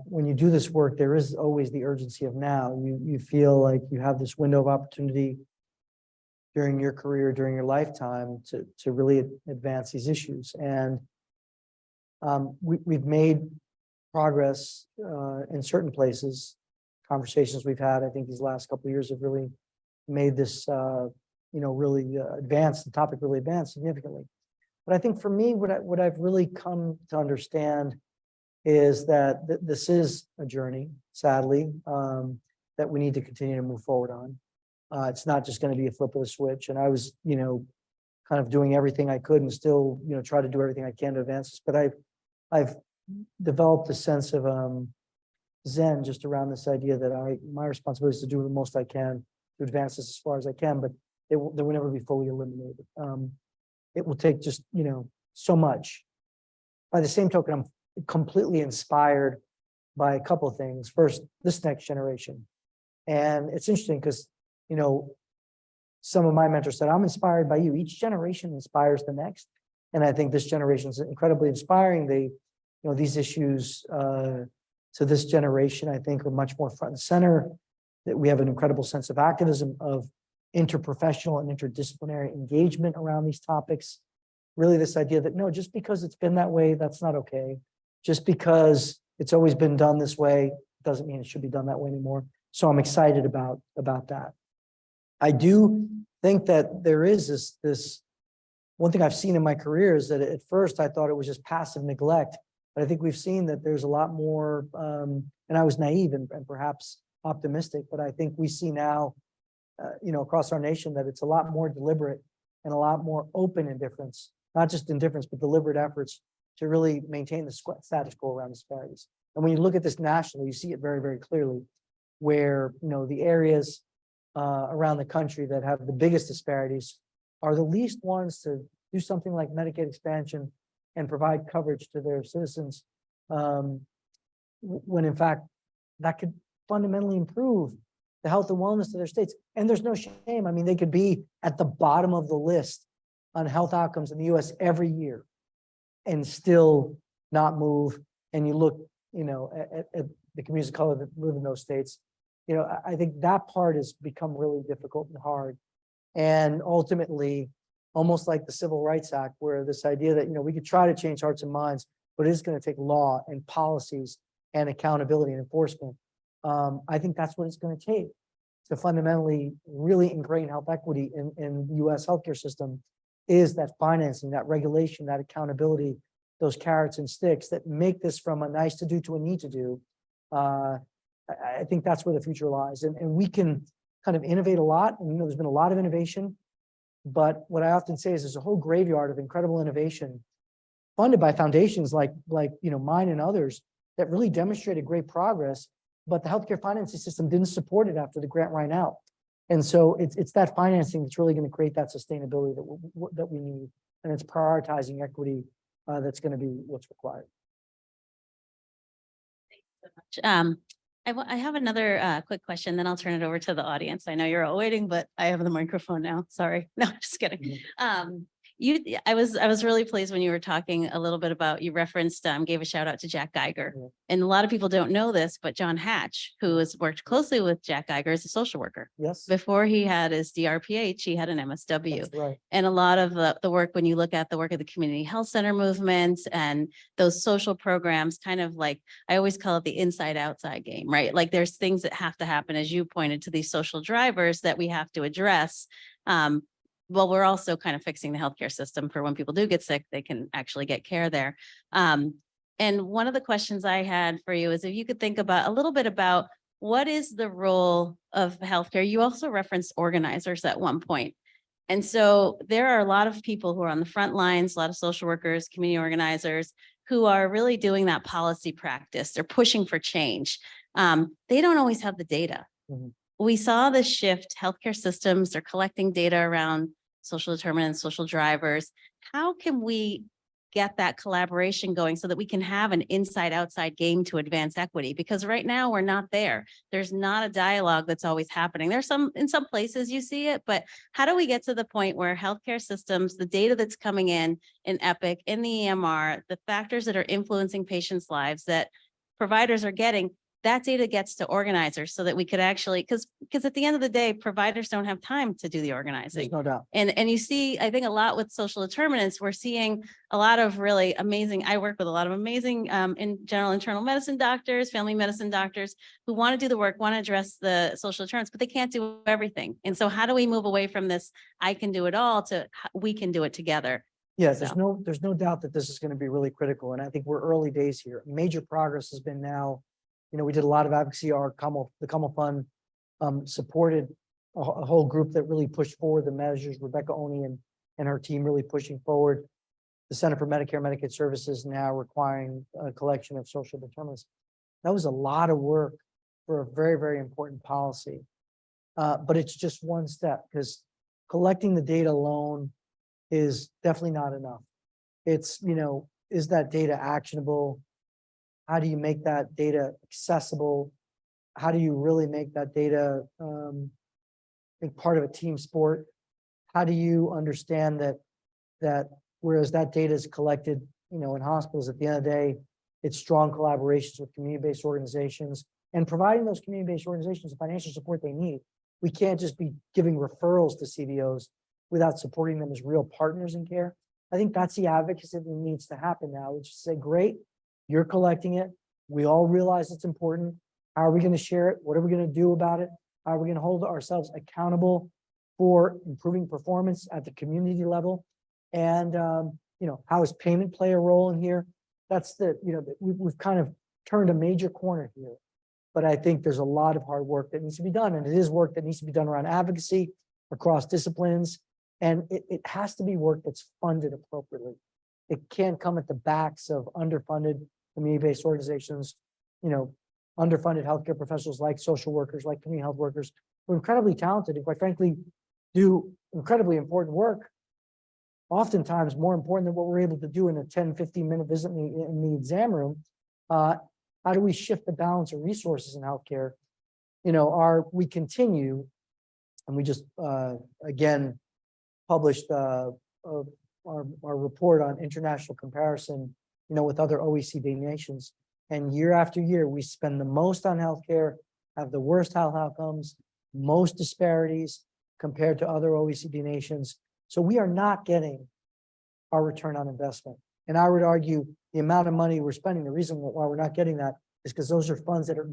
when you do this work, there is always the urgency of now. You feel like you have this window of opportunity during your career, during your lifetime to really advance these issues. And we've made progress in certain places. Conversations we've had, I think these last couple of years have really made this, really advance, the topic really advanced significantly. But I think for me, what I've really come to understand is that this is a journey, sadly, that we need to continue to move forward on. It's not just going to be a flip of a switch. And I was, kind of doing everything I could and still, try to do everything I can to advance this. But I've developed a sense of zen just around this idea that my responsibility is to do the most I can to advance this as far as I can, but they will never be fully eliminated. It will take just, so much. By the same token, I'm completely inspired by a couple of things. First, this next generation. And it's interesting because, some of my mentors said, I'm inspired by you. Each generation inspires the next. And I think this generation is incredibly inspiring. These issues to this generation, I think, are much more front and center. That we have an incredible sense of activism, of interprofessional and interdisciplinary engagement around these topics. Really, this idea that no, just because it's been that way, that's not okay. Just because it's always been done this way doesn't mean it should be done that way anymore. So I'm excited about that. I do think that there is this one thing I've seen in my career is that at first I thought it was just passive neglect, but I think we've seen that there's a lot more, and I was naive and perhaps optimistic, but I think we see now, across our nation that it's a lot more deliberate and a lot more open indifference, not just indifference, but deliberate efforts to really maintain the status quo around disparities. And when you look at this nationally, you see it very, very clearly where, the areas around the country that have the biggest disparities are the least ones to do something like Medicaid expansion and provide coverage to their citizens, when in fact that could fundamentally improve the health and wellness of their states. And there's no shame. I mean, they could be at the bottom of the list on health outcomes in the US every year and still not move. And you look, at the communities of color that live in those states, I think that part has become really difficult and hard. And ultimately, almost like the Civil Rights Act, where this idea that, we could try to change hearts and minds, but it is going to take law and policies and accountability and enforcement. I think that's what it's going to take to fundamentally really ingrain health equity in the US healthcare system, is that financing, that regulation, that accountability, those carrots and sticks that make this from a nice to do to a need to do. I think that's where the future lies. And we can kind of innovate a lot. And there's been a lot of innovation. But what I often say is there's a whole graveyard of incredible innovation funded by foundations like mine and others that really demonstrated great progress, but the healthcare financing system didn't support it after the grant ran out. And so it's that financing that's really going to create that sustainability that we need. And it's prioritizing equity that's going to be what's required. I have another quick question, then I'll turn it over to the audience. I know you're all waiting, but I have the microphone now. Sorry. No, just kidding. I was really pleased when you were talking a little bit about, you referenced, gave a shout out to Jack Geiger. Yeah. And a lot of people don't know this, but John Hatch, who has worked closely with Jack Geiger, is a social worker. Yes, Before he had his DRPH, he had an MSW. that's right. And a lot of the work, when you look at the work of the community health center movement and those social programs, kind of like, I always call it the inside outside game, right? Like there's things that have to happen, as you pointed to, these social drivers that we have to address. Well, we're also kind of fixing the healthcare system for when people do get sick, they can actually get care there. And one of the questions I had for you is if you could think about a little bit about what is the role of healthcare? You also referenced organizers at one point. And so there are a lot of people who are on the front lines, a lot of social workers, community organizers, who are really doing that policy practice. They're pushing for change. They don't always have the data. Mhm. We saw this shift, healthcare systems are collecting data around social determinants, social drivers. How can we get that collaboration going so that we can have an inside outside game to advance equity? Because right now we're not there. There's not a dialogue that's always happening. There's in some places you see it, but how do we get to the point where healthcare systems, the data that's coming in Epic, in the EMR, the factors that are influencing patients' lives that providers are getting, that data gets to organizers so that we could actually, because at the end of the day, providers don't have time to do the organizing. There's no doubt. And you see, I think a lot with social determinants, we're seeing a lot of really amazing, I work with a lot of amazing in general internal medicine doctors, family medicine doctors who want to do the work, want to address the social determinants, but they can't do everything. And so how do we move away from this, I can do it all, to we can do it together? Yes, So. there's no doubt that this is going to be really critical. And I think we're early days here. Major progress has been now. We did a lot of advocacy. The Commonwealth Fund supported a whole group that really pushed forward the measures. Rebecca Oney and her team really pushing forward. The Center for Medicare and Medicaid Services now requiring a collection of social determinants. That was a lot of work for a very, very important policy. But it's just one step, because collecting the data alone is definitely not enough. It's, is that data actionable? How do you make that data accessible? How do you really make that data part of a team sport? How do you understand that whereas that data is collected, in hospitals, at the end of the day, it's strong collaborations with community-based organizations and providing those community-based organizations the financial support they need. We can't just be giving referrals to CBOs without supporting them as real partners in care. I think that's the advocacy that needs to happen now. It's just say, great, you're collecting it. We all realize it's important. How are we going to share it? What are we going to do about it? How are we going to hold ourselves accountable for improving performance at the community level? And, how does payment play a role in here? That's we've kind of turned a major corner here. But I think there's a lot of hard work that needs to be done. And it is work that needs to be done around advocacy across disciplines. And it has to be work that's funded appropriately. It can't come at the backs of underfunded community-based organizations, you know, underfunded healthcare professionals like social workers, like community health workers, who are incredibly talented and quite frankly, do incredibly important work. Oftentimes more important than what we're able to do in a 10, 15-minute visit in the exam room. How do we shift the balance of resources in healthcare? You know, we continue, and we just, again, published our report on international comparison, you know, with other OECD nations. And year after year, we spend the most on healthcare, have the worst health outcomes, most disparities compared to other OECD nations. So we are not getting our return on investment. And I would argue the amount of money we're spending, the reason why we're not getting that is because those are funds that are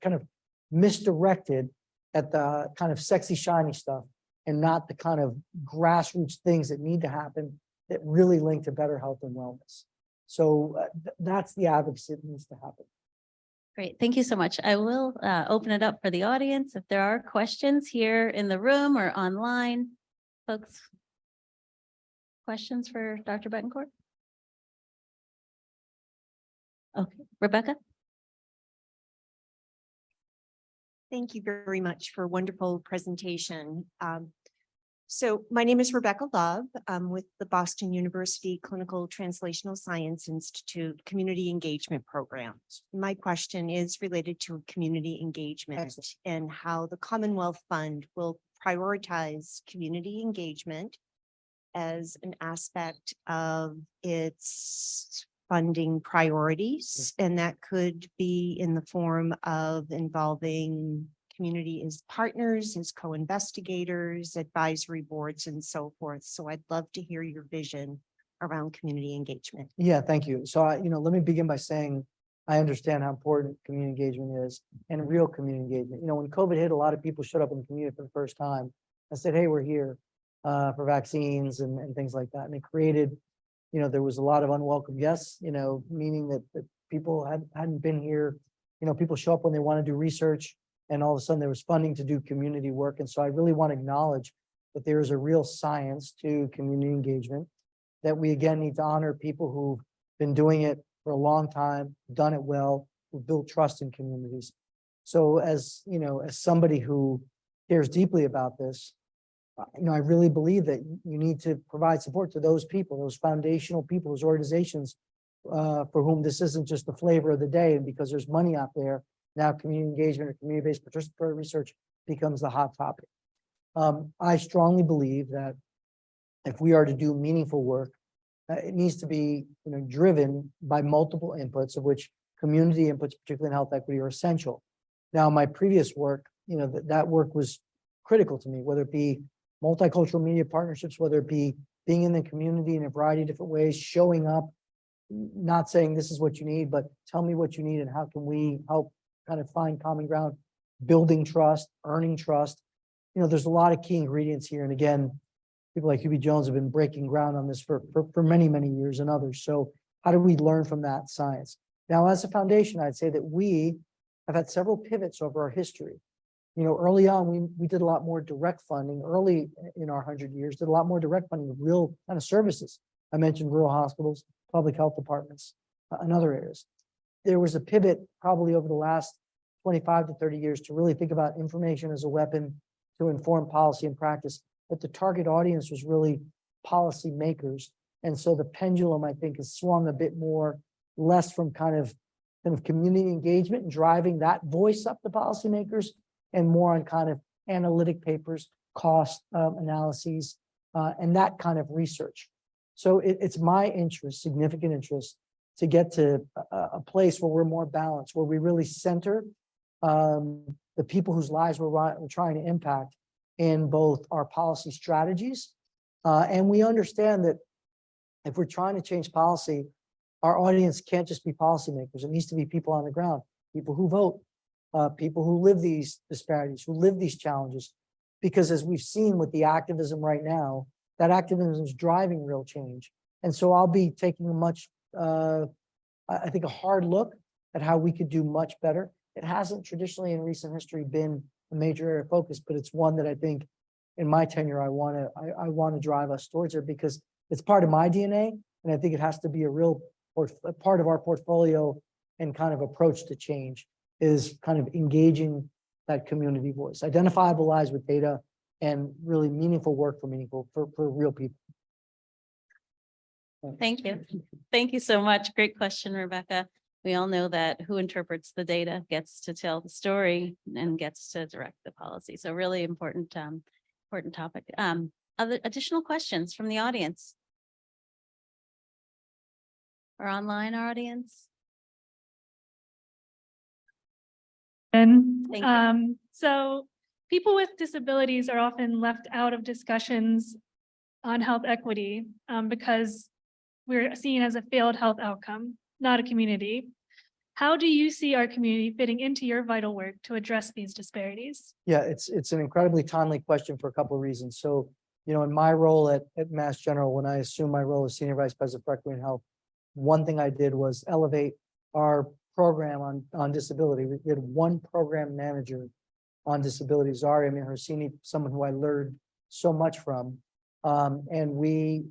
kind of misdirected at the kind of sexy, shiny stuff and not the kind of grassroots things that need to happen that really link to better health and wellness. So that's the advocacy that needs to happen. Great. Thank you so much. I will open it up for the audience. If there are questions here in the room or online, folks. Questions for Dr. Betancourt? Okay, Rebecca? Thank you very much for a wonderful presentation. So my name is Rebecca Love. I'm with the Boston University Clinical Translational Science Institute Community Engagement Programs. My question is related to community engagement and how the Commonwealth Fund will prioritize community engagement as an aspect of its funding priorities. And that could be in the form of involving community as partners, as co-investigators, advisory boards, and so forth. So I'd love to hear your vision around community engagement. Yeah, thank you. So, let me begin by saying I understand how important community engagement is and real community engagement. You know, when COVID hit, a lot of people showed up in the community for the first time and said, hey, we're here for vaccines and things like that. And it created, there was a lot of unwelcome guests, meaning that people hadn't been here. People show up when they want to do research, and all of a sudden there was funding to do community work. And so I really want to acknowledge that there is a real science to community engagement, that we again need to honor people who've been doing it for a long time, done it well, who built trust in communities. So as somebody who cares deeply about this, I really believe that you need to provide support to those people, those foundational people, those organizations for whom this isn't just the flavor of the day. And because there's money out there, now community engagement or community-based participatory research becomes the hot topic. I strongly believe that if we are to do meaningful work, it needs to be driven by multiple inputs, of which community inputs, particularly in health equity, are essential. Now, my previous work, that work was critical to me, whether it be multicultural media partnerships, whether it be being in the community in a variety of different ways, showing up, not saying this is what you need, but tell me what you need and how can we help kind of find common ground, building trust, earning trust. There's a lot of key ingredients here. And again, people like Hubie Jones have been breaking ground on this for many, many years and others. So how do we learn from that science? Now, as a foundation, I'd say that we have had several pivots over our history. Early on, we did a lot more direct funding early in our 100 years, did a lot more direct funding of real kind of services. I mentioned rural hospitals, public health departments, and other areas. There was a pivot probably over the last 25 to 30 years to really think about information as a weapon to inform policy and practice. But the target audience was really policy makers. And so the pendulum, I think, has swung a bit more, less from kind of community engagement and driving that voice up to policymakers, and more on kind of analytic papers, cost analyses, and that kind of research. So it's my interest, significant interest, to get to a place where we're more balanced, where we really center the people whose lives we're trying to impact in both our policy strategies. And we understand that if we're trying to change policy, our audience can't just be policymakers. It needs to be people on the ground, people who vote, people who live these disparities, who live these challenges. Because as we've seen with the activism right now, that activism is driving real change. And so I'll be taking a much, I think, a hard look at how we could do much better. It hasn't traditionally in recent history been a major area of focus, but it's one that I think in my tenure, I want to drive us towards it because it's part of my DNA. And I think it has to be a real part of our portfolio and kind of approach to change is kind of engaging that community voice, identifiable lives with data and really meaningful work for real people. Thank you. Thank you so much. Great question, Rebecca. We all know that who interprets the data gets to tell the story and gets to direct the policy. So really important, important topic. Other additional questions from the audience? Or online audience? And Thank you. so people with disabilities are often left out of discussions on health equity because we're seen as a failed health outcome, not a community. How do you see our community fitting into your vital work to address these disparities? Yeah, it's an incredibly timely question for a couple of reasons. So, you know, in my role at Mass General, when I assumed my role as Senior Vice President for Equity and Health, one thing I did was elevate our program on disability. We had one program manager on disability, Zaria Miharsini, someone who I learned so much from. And we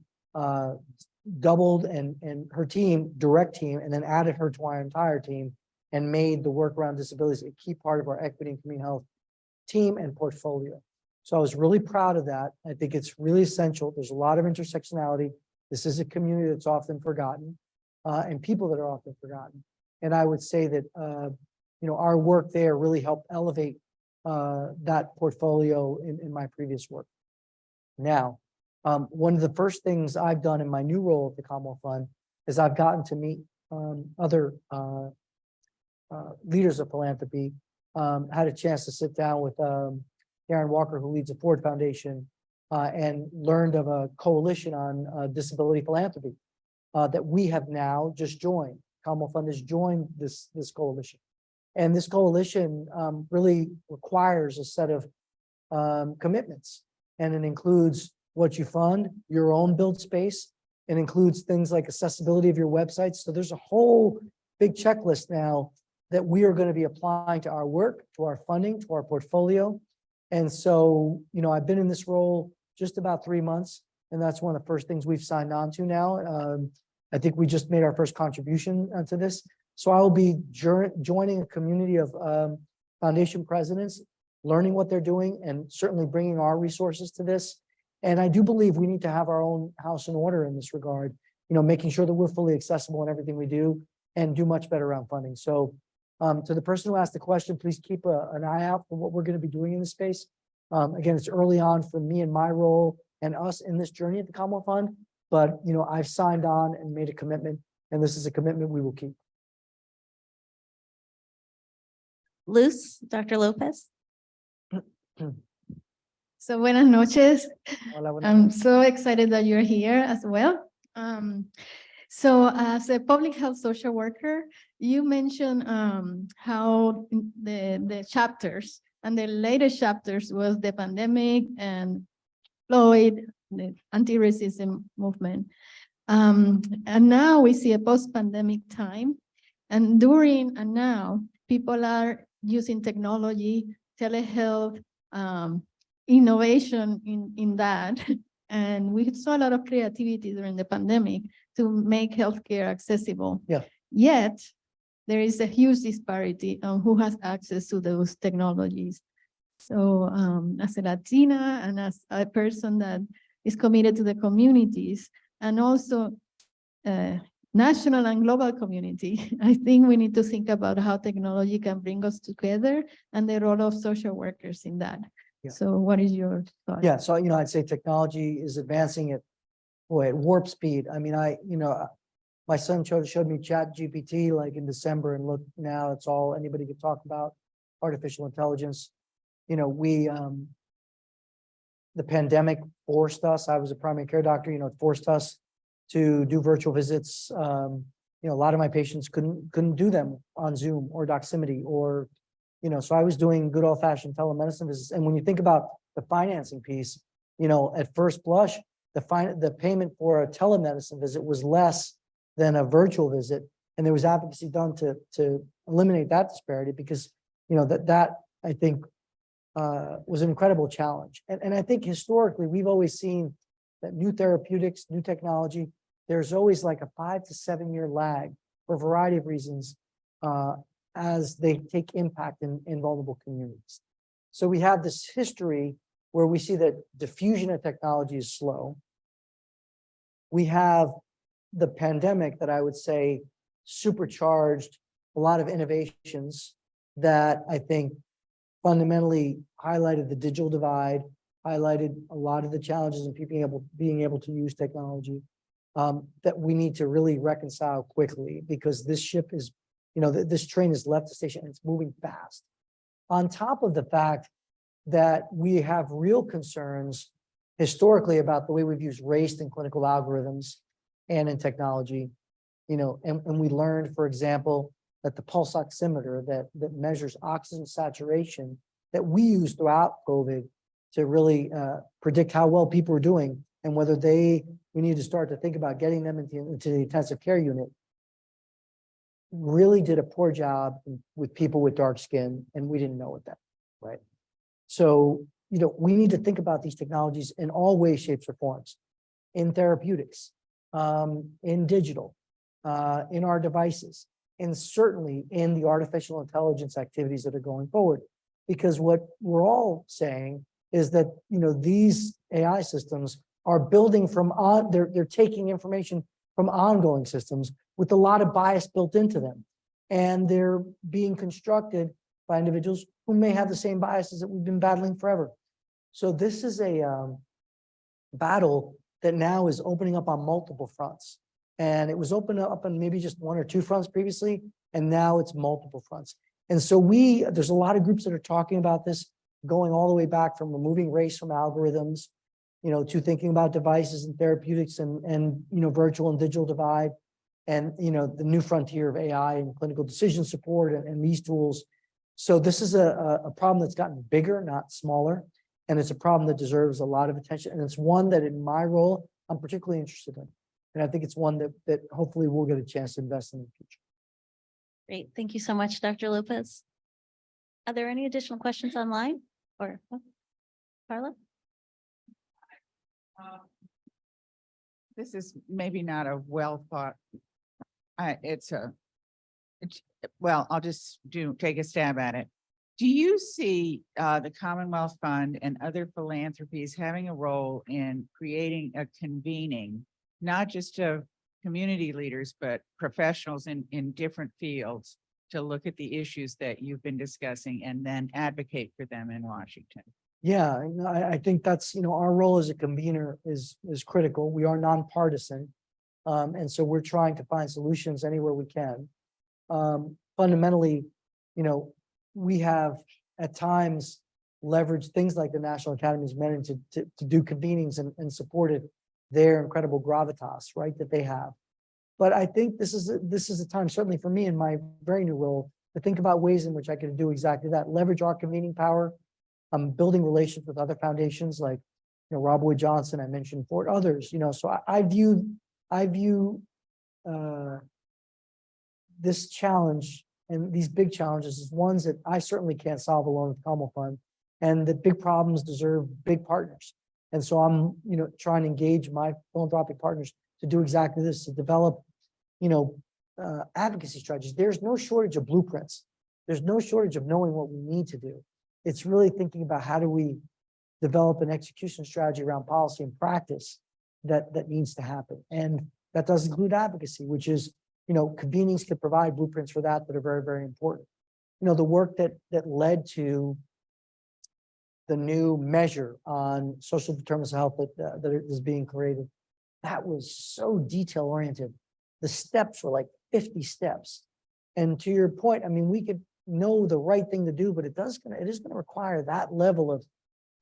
doubled and her team, direct team, and then added her to our entire team and made the work around disabilities a key part of our equity and community health team and portfolio. So I was really proud of that. I think it's really essential. There's a lot of intersectionality. This is a community that's often forgotten and people that are often forgotten. And I would say that, you know, our work there really helped elevate that portfolio in my previous work. Now, one of the first things I've done in my new role at the Commonwealth Fund is I've gotten to meet other leaders of philanthropy. Had a chance to sit down with Karen Walker, who leads the Ford Foundation, and learned of a coalition on disability philanthropy that we have now just joined. Commonwealth Fund has joined this coalition. And this coalition really requires a set of commitments, and it includes what you fund, your own build space. It includes things like accessibility of your websites. So there's a whole big checklist now that we are going to be applying to our work, to our funding, to our portfolio. And so, you know, I've been in this role just about 3 months, and that's one of the first things we've signed on to now. I think we just made our first contribution to this. So I will be joining a community of foundation presidents, learning what they're doing, and certainly bringing our resources to this. And I do believe we need to have our own house in order in this regard, you know, making sure that we're fully accessible in everything we do and do much better around funding. So to the person who asked the question, please keep an eye out for what we're going to be doing in this space. Again, it's early on for me and my role and us in this journey at the Commonwealth Fund, but, you know, I've signed on and made a commitment, and this is a commitment we will keep. Dr. Lopez? So buenas noches. Hola, buenas I'm noches. so excited that you're here as well. So as a public health social worker, you mentioned how the chapters and the latest chapters was the pandemic and Floyd, the anti-racism movement. And now we see a post-pandemic time. And during and now, people are using technology, telehealth, innovation in that. And we saw a lot of creativity during the pandemic to make healthcare accessible. Yeah. Yet, there is a huge disparity on who has access to those technologies. So as a Latina and as a person that is committed to the communities and also national and global community, I think we need to think about how technology can bring us together and the role of social workers in that. Yeah. So what is your thought? Yeah, so, you know, I'd say technology is advancing at warp speed. I mean, my son showed me Chat GPT like in December, and look, now it's all anybody could talk about, artificial intelligence. You know, the pandemic forced us, I was a primary care doctor, you know, it forced us to do virtual visits. You know, a lot of my patients couldn't do them on Zoom or Doximity or, you know, so I was doing good old fashioned telemedicine visits. And when you think about the financing piece, you know, at first blush, the payment for a telemedicine visit was less than a virtual visit. And there was advocacy done to eliminate that disparity because, you know, that I think was an incredible challenge. And I think historically, we've always seen that new therapeutics, new technology, there's always like a 5 to 7 year lag for a variety of reasons as they take impact in vulnerable communities. So we have this history where we see that diffusion of technology is slow. We have the pandemic that I would say supercharged a lot of innovations that I think fundamentally highlighted the digital divide, highlighted a lot of the challenges of people being able to use technology that we need to really reconcile quickly, because this ship is, this train has left the station and it's moving fast. On top of the fact that we have real concerns historically about the way we've used race in clinical algorithms and in technology, and we learned, for example, that the pulse oximeter that measures oxygen saturation that we use throughout COVID to really predict how well people are doing and whether we need to start to think about getting them into the intensive care unit, really did a poor job with people with dark skin, and we didn't know it then, right? So, we need to think about these technologies in all ways, shapes, or forms, in therapeutics, in digital, in our devices, and certainly in the artificial intelligence activities that are going forward. Because what we're all saying is that, these AI systems are building from they're taking information from ongoing systems with a lot of bias built into them. And they're being constructed by individuals who may have the same biases that we've been battling forever. So this is a battle that now is opening up on multiple fronts. And it was opened up on maybe just 1 or 2 fronts previously, and now it's multiple fronts. And so there's a lot of groups that are talking about this, going all the way back from removing race from algorithms, to thinking about devices and therapeutics and virtual and digital divide, and the new frontier of AI and clinical decision support and these tools. So this is a problem that's gotten bigger, not smaller, and it's a problem that deserves a lot of attention. And it's one that in my role, I'm particularly interested in. And I think it's one that hopefully we'll get a chance to invest in the future. Great. Thank you so much, Dr. Lopez. Are there any additional questions online or Carla? This is maybe not a well thought. Well, I'll just take a stab at it. Do you see the Commonwealth Fund and other philanthropies having a role in creating a convening, not just of community leaders, but professionals in different fields to look at the issues that you've been discussing and then advocate for them in Washington? Yeah, I think that's, our role as a convener is critical. We are nonpartisan. And so we're trying to find solutions anywhere we can. Fundamentally, we have at times leveraged things like the National Academy of Medicine to do convenings and supported their incredible gravitas, right, that they have. But I think this is a time, certainly for me in my very new role, to think about ways in which I can do exactly that, leverage our convening power. I'm building relations with other foundations like, Rob Wood Johnson, I mentioned Fort, others, so I view this challenge and these big challenges as ones that I certainly can't solve alone with the Commonwealth Fund, and that big problems deserve big partners. And so I'm, trying to engage my philanthropic partners to do exactly this, to develop, advocacy strategies. There's no shortage of blueprints. There's no shortage of knowing what we need to do. It's really thinking about how do we develop an execution strategy around policy and practice that needs to happen. And that does include advocacy, which is, convenings could provide blueprints for that are very, very important. The work that led to the new measure on social determinants of health that is being created, that was so detail oriented. The steps were like 50 steps. And to your point, we could know the right thing to do, but it is going to require that level of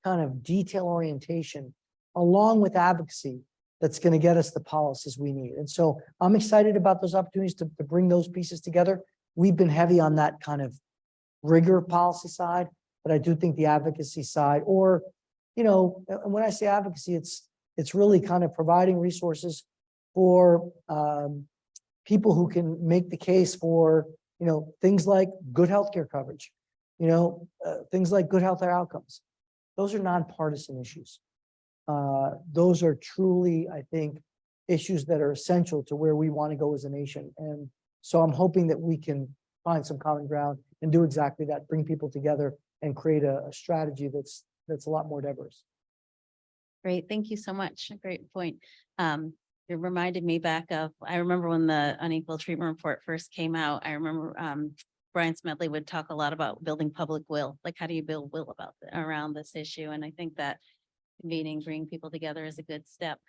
kind of detail orientation along with advocacy that's going to get us the policies we need. And so I'm excited about those opportunities to bring those pieces together. We've been heavy on that kind of rigor policy side, but I do think the advocacy side, or, and when I say advocacy, it's really kind of providing resources for people who can make the case for, things like good healthcare coverage, Things like good health outcomes. Those are nonpartisan issues. Those are truly, I think, issues that are essential to where we want to go as a nation. And so I'm hoping that we can find some common ground and do exactly that, bring people together and create a strategy that's a lot more diverse. Great, thank you so much. A great point. It reminded me back of, I remember when the unequal treatment report first came out, I remember Brian Smedley would talk a lot about building public will, like how do you build will around this issue? And I think that convening, bringing people together is a good step.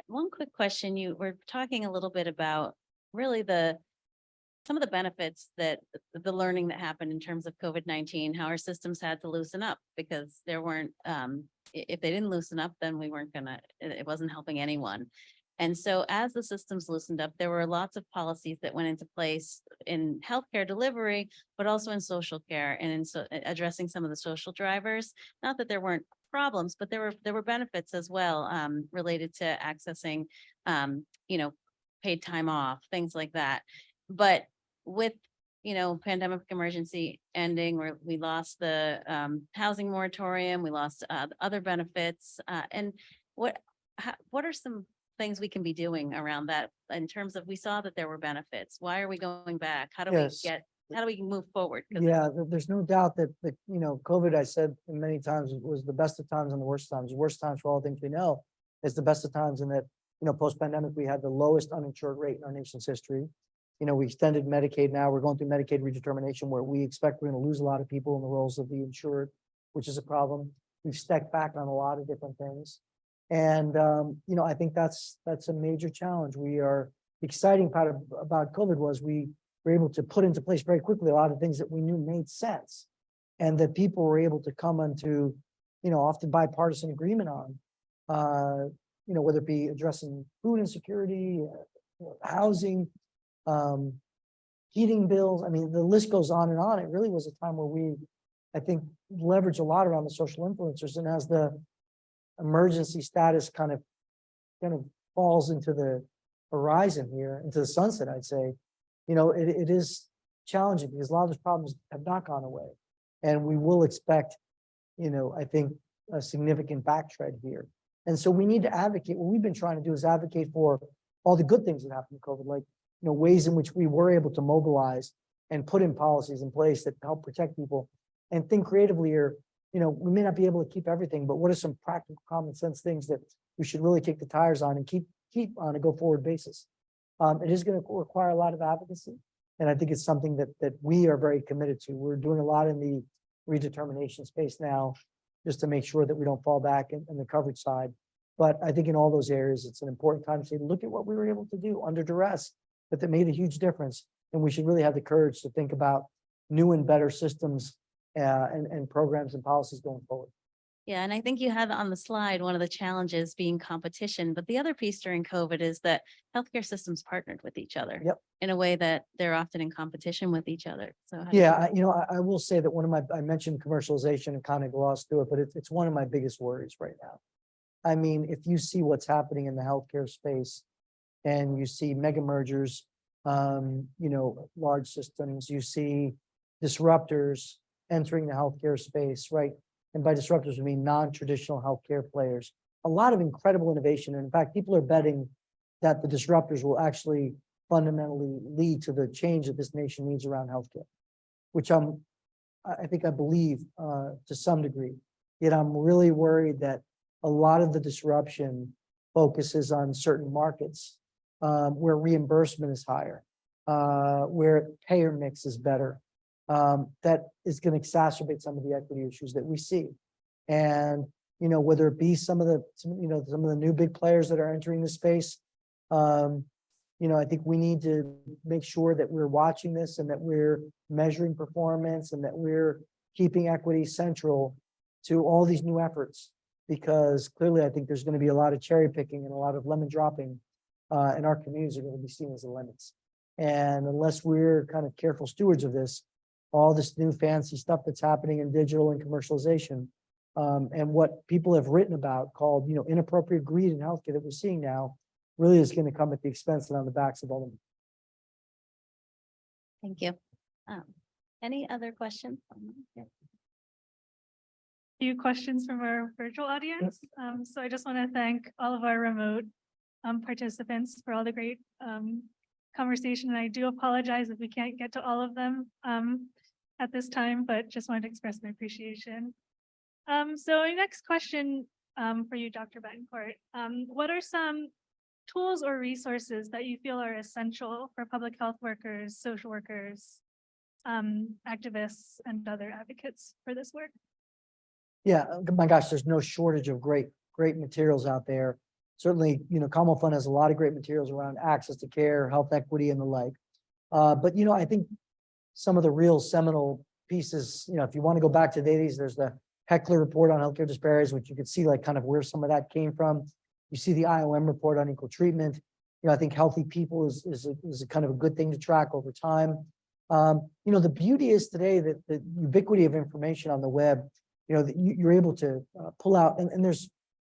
One quick question, you were talking a little bit about really some of the benefits that the learning that happened in terms of COVID-19, how our systems had to loosen up because there weren't, if they didn't loosen up, then we weren't it wasn't helping anyone. And so as the systems loosened up, there were lots of policies that went into place in healthcare delivery, but also in social care and in addressing some of the social drivers. Not that there weren't problems, but there were benefits as well related to accessing, paid time off, things like that. But with, pandemic emergency ending, where we lost the housing moratorium, we lost other benefits. And what are some things we can be doing around that in terms of, we saw that there were benefits. Why are we going back? How do Yes. how do we move forward? 'Cause Yeah, there's no doubt that, COVID, I said many times, was the best of times and the worst times. The worst times, for all things we know, is the best of times in that, post-pandemic, we had the lowest uninsured rate in our nation's history. We extended Medicaid. Now we're going through Medicaid redetermination where we expect we're going to lose a lot of people in the roles of the insured, which is a problem. We've stepped back on a lot of different things. And, I think that's a major challenge. The exciting part about COVID was we were able to put into place very quickly a lot of things that we knew made sense and that people were able to come into, often bipartisan agreement on, whether it be addressing food insecurity, housing, heating bills. I mean, the list goes on and on. It really was a time where we, I think, leveraged a lot around the social influencers. And as the emergency status kind of falls into the horizon here, into the sunset, I'd say, it is challenging because a lot of those problems have not gone away. And we will expect, I think, a significant backtread here. And so we need to advocate. What we've been trying to do is advocate for all the good things that happened in COVID, like, ways in which we were able to mobilize and put in policies in place that help protect people and think creatively here. We may not be able to keep everything, but what are some practical common sense things that we should really kick the tires on and keep on a go forward basis? It is going to require a lot of advocacy. And I think it's something that we are very committed to. We're doing a lot in the redetermination space now, just to make sure that we don't fall back in the coverage side. But I think in all those areas, it's an important time to say, look at what we were able to do under duress, but that made a huge difference. And we should really have the courage to think about new and better systems and programs and policies going forward. Yeah, and I think you had on the slide, one of the challenges being competition, but the other piece during COVID is that healthcare systems partnered with each other. Yep. In a way that they're often in competition with each other. So how do Yeah, I will say that I mentioned commercialization and kind of glossed through it, but it's one of my biggest worries right now. I mean, if you see what's happening in the healthcare space and you see mega mergers, large systems, you see disruptors entering the healthcare space, right? And by disruptors, we mean non-traditional healthcare players. A lot of incredible innovation. And in fact, people are betting that the disruptors will actually fundamentally lead to the change that this nation needs around healthcare, which I believe to some degree. Yet I'm really worried that a lot of the disruption focuses on certain markets where reimbursement is higher, where payer mix is better. That is going to exacerbate some of the equity issues that we see. And, whether it be some of the new big players that are entering the space, I think we need to make sure that we're watching this and that we're measuring performance and that we're keeping equity central to all these new efforts, because clearly I think there's going to be a lot of cherry picking and a lot of lemon dropping, and our communities are going to be seen as the lemons. And unless we're kind of careful stewards of this, all this new fancy stuff that's happening in digital and commercialization, and what people have written about called, inappropriate greed in healthcare that we're seeing now, really is going to come at the expense and on the backs of all of them. Thank you. Any other questions? Few questions from our virtual audience. So I just want to thank all of our remote participants for all the great conversation. And I do apologize if we can't get to all of them at this time, but just wanted to express my appreciation. So my next question for you, Dr. Betancourt, what are some tools or resources that you feel are essential for public health workers, social workers, activists, and other advocates for this work? Yeah, my gosh, there's no shortage of great materials out there. Certainly, Commonwealth Fund has a lot of great materials around access to care, health equity, and the like. But I think some of the real seminal pieces, if you want to go back to the 80s, there's the Heckler report on healthcare disparities, which you could see like kind of where some of that came from. You see the IOM report on equal treatment. I think healthy people is a kind of a good thing to track over time. The beauty is today that the ubiquity of information on the web, that you're able to pull out, and there's,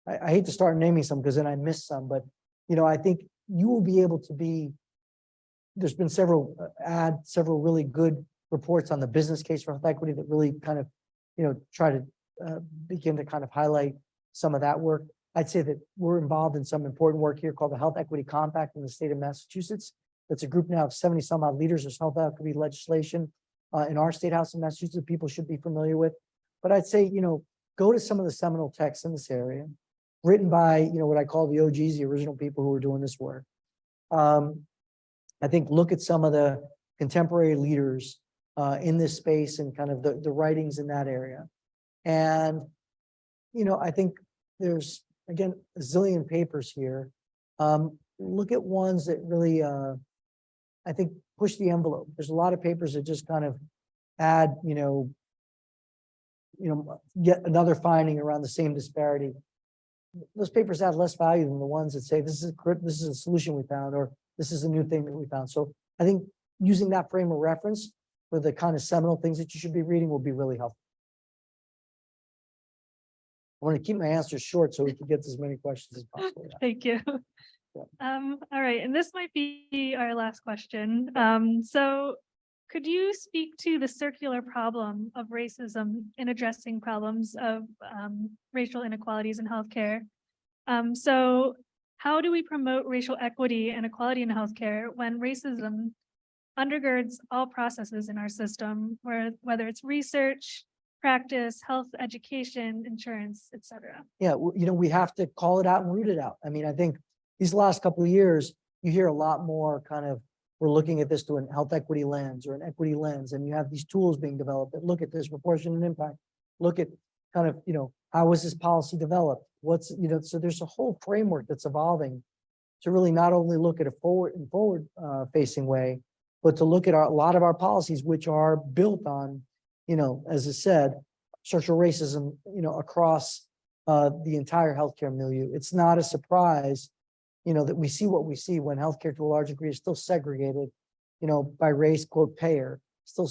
I hate to start naming some because then I miss some, but I think you will be able to there's been several really good reports on the business case for health equity that really kind of, try to begin to kind of highlight some of that work. I'd say that we're involved in some important work here called the Health Equity Compact in the state of Massachusetts. That's a group now of 70 some odd leaders. There's health equity legislation in our state house in Massachusetts that people should be familiar with. But I'd say, go to some of the seminal texts in this area, written by, what I call the OGs, the original people who were doing this work. I think look at some of the contemporary leaders in this space and kind of the writings in that area. And, I think there's, again, a zillion papers here. Look at ones that really, I think, push the envelope. There's a lot of papers that just kind of add, yet another finding around the same disparity. Those papers add less value than the ones that say this is a solution we found, or this is a new thing that we found. So I think using that frame of reference for the kind of seminal things that you should be reading will be really helpful. I want to keep my answers short so we can get as many questions as possible. Thank you. Yeah. All right, and this might be our last question. So could you speak to the circular problem of racism in addressing problems of racial inequalities in healthcare? So how do we promote racial equity and equality in healthcare when racism undergirds all processes in our system, whether it's research, practice, health, education, insurance, et cetera? Yeah, we have to call it out and root it out. I mean, I think these last couple of years, you hear a lot more kind of, we're looking at this through an health equity lens or an equity lens, and you have these tools being developed that look at this proportionate impact, look at kind of, how was this policy developed? So there's a whole framework that's evolving to really not only look at a forward facing way, but to look at a lot of our policies, which are built on, as I said, structural racism, across the entire healthcare milieu. It's not a surprise, that we see what we see when healthcare to a large degree is still segregated, by race, quote, payer, still,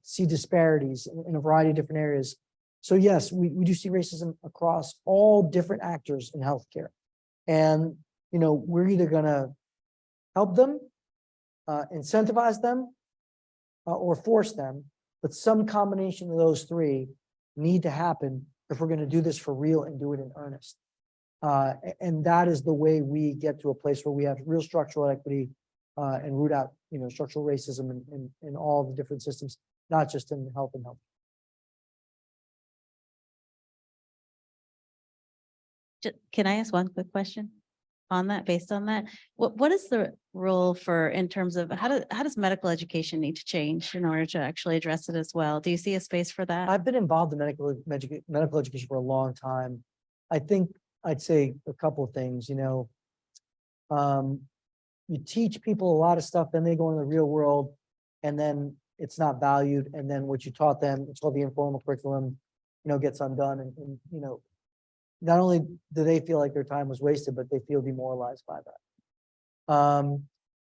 see disparities in a variety of different areas. So yes, we do see racism across all different actors in healthcare. And, we're either gonna help them, incentivize them, or force them, but some combination of those three need to happen if we're gonna do this for real and do it in earnest. And that is the way we get to a place where we have real structural equity and root out, structural racism in all the different systems, not just in health and health. Can I ask one quick question on that, based on that? What is the role in terms of how does medical education need to change in order to actually address it as well? Do you see a space for that? I've been involved in medical education for a long time. I think I'd say a couple of things, you teach people a lot of stuff, then they go in the real world, and then it's not valued. And then what you taught them, it's called the informal curriculum, gets undone. And not only do they feel like their time was wasted, but they feel demoralized by that.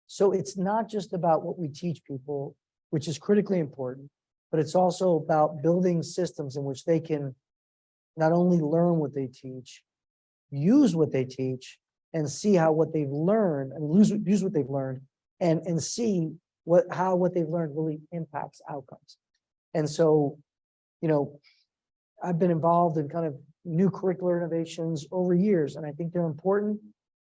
So it's not just about what we teach people, which is critically important, but it's also about building systems in which they can not only learn what they teach, use what they teach, and see how what they've learned, and use what they've learned, and see how what they've learned really impacts outcomes. And so, you know, I've been involved in kind of new curricular innovations over years, and I think they're important,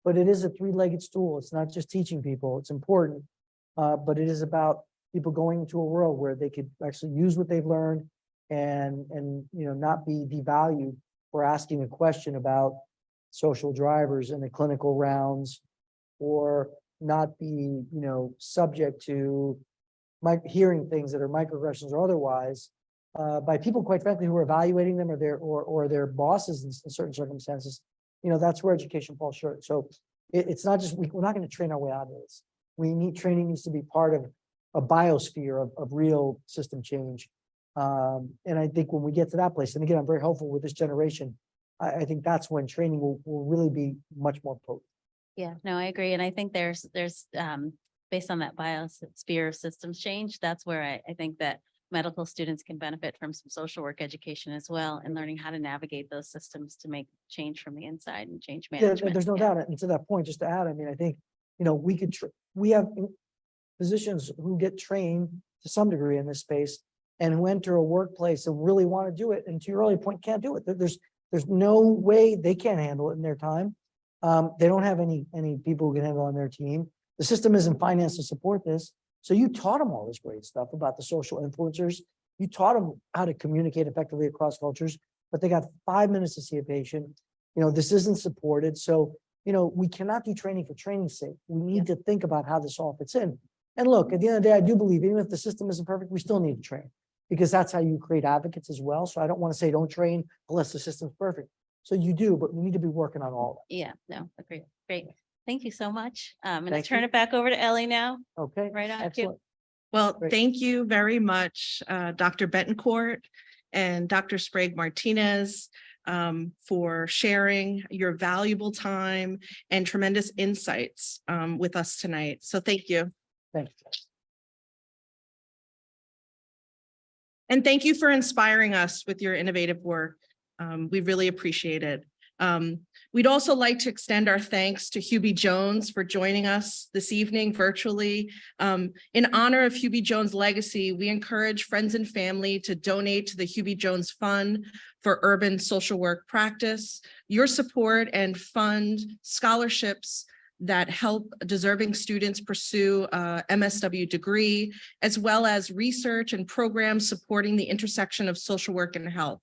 but it is a three-legged stool. It's not just teaching people, it's important, but it is about people going into a world where they could actually use what they've learned and you know, not be devalued for asking a question about social drivers in the clinical rounds, or not be, you know, subject to hearing things that are microaggressions or otherwise by people, quite frankly, who are evaluating them, or their bosses in certain circumstances. You know, that's where education falls short. So it's not just, we're not going to train our way out of this. Training needs to be part of a biosphere of real system change. And I think when we get to that place, and again, I'm very hopeful with this generation, I think that's when training will really be much more potent. Yeah, no, I agree. And I think there's based on that biosphere of systems change, that's where I think that medical students can benefit from some social work education as well, and learning how to navigate those systems to make change from the inside and change Yeah, management. there's no Yeah. doubt. And to that point, just to add, I mean, I think, you know, we have physicians who get trained to some degree in this space and who enter a workplace and really want to do it. And to your earlier point, can't do it. There's no way they can't handle it in their time. They don't have any people who can handle it on their team. The system isn't financed to support this. So you taught them all this great stuff about the social influencers. You taught them how to communicate effectively across cultures, but they got 5 minutes to see a patient. You know, this isn't supported. So, you know, we cannot do training for training's sake. We need to think about how this all fits in. And look, at the end of the day, I do believe even if the system isn't perfect, we still need to train, because that's how you create advocates as well. So I don't want to say don't train unless the system's perfect. So you do, but we need to be working on all of Yeah, no, agree. Great. Thank you so much. I'm going to Thank turn you. it back over to Ellie now. that. Okay. Right on cue. Excellent. Well, Great. thank you very much, Dr. Betancourt and Dr. Sprague Martinez, for sharing your valuable time and tremendous insights with us tonight. So thank you. Thank you. And thank you for inspiring us with your innovative work. We really appreciate it. We'd also like to extend our thanks to Hubie Jones for joining us this evening virtually. In honor of Hubie Jones' legacy, we encourage friends and family to donate to the Hubie Jones Fund for Urban Social Work Practice. Your support and fund scholarships that help deserving students pursue a MSW degree, as well as research and programs supporting the intersection of social work and health.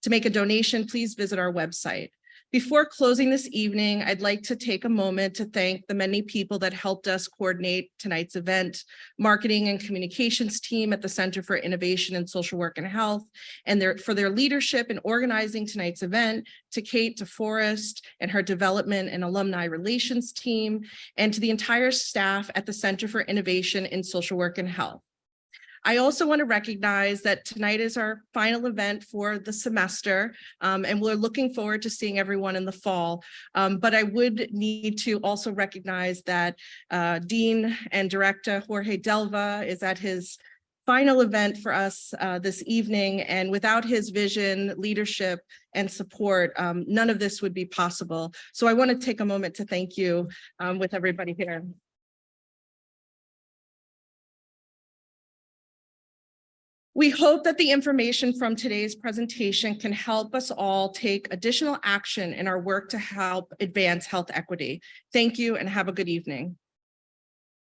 To make a donation, please visit our website. Before closing this evening, I'd like to take a moment to thank the many people that helped us coordinate tonight's event, marketing and communications team at the Center for Innovation in Social Work and Health, and for their leadership in organizing tonight's event, to Kate DeForest and her development and alumni relations team, and to the entire staff at the Center for Innovation in Social Work and Health. I also want to recognize that tonight is our final event for the semester, and we're looking forward to seeing everyone in the fall. But I would need to also recognize that Dean and Director Jorge Delva is at his final event for us this evening, and without his vision, leadership, and support, none of this would be possible. So I want to take a moment to thank you with everybody here. We hope that the information from today's presentation can help us all take additional action in our work to help advance health equity. Thank you and have a good evening.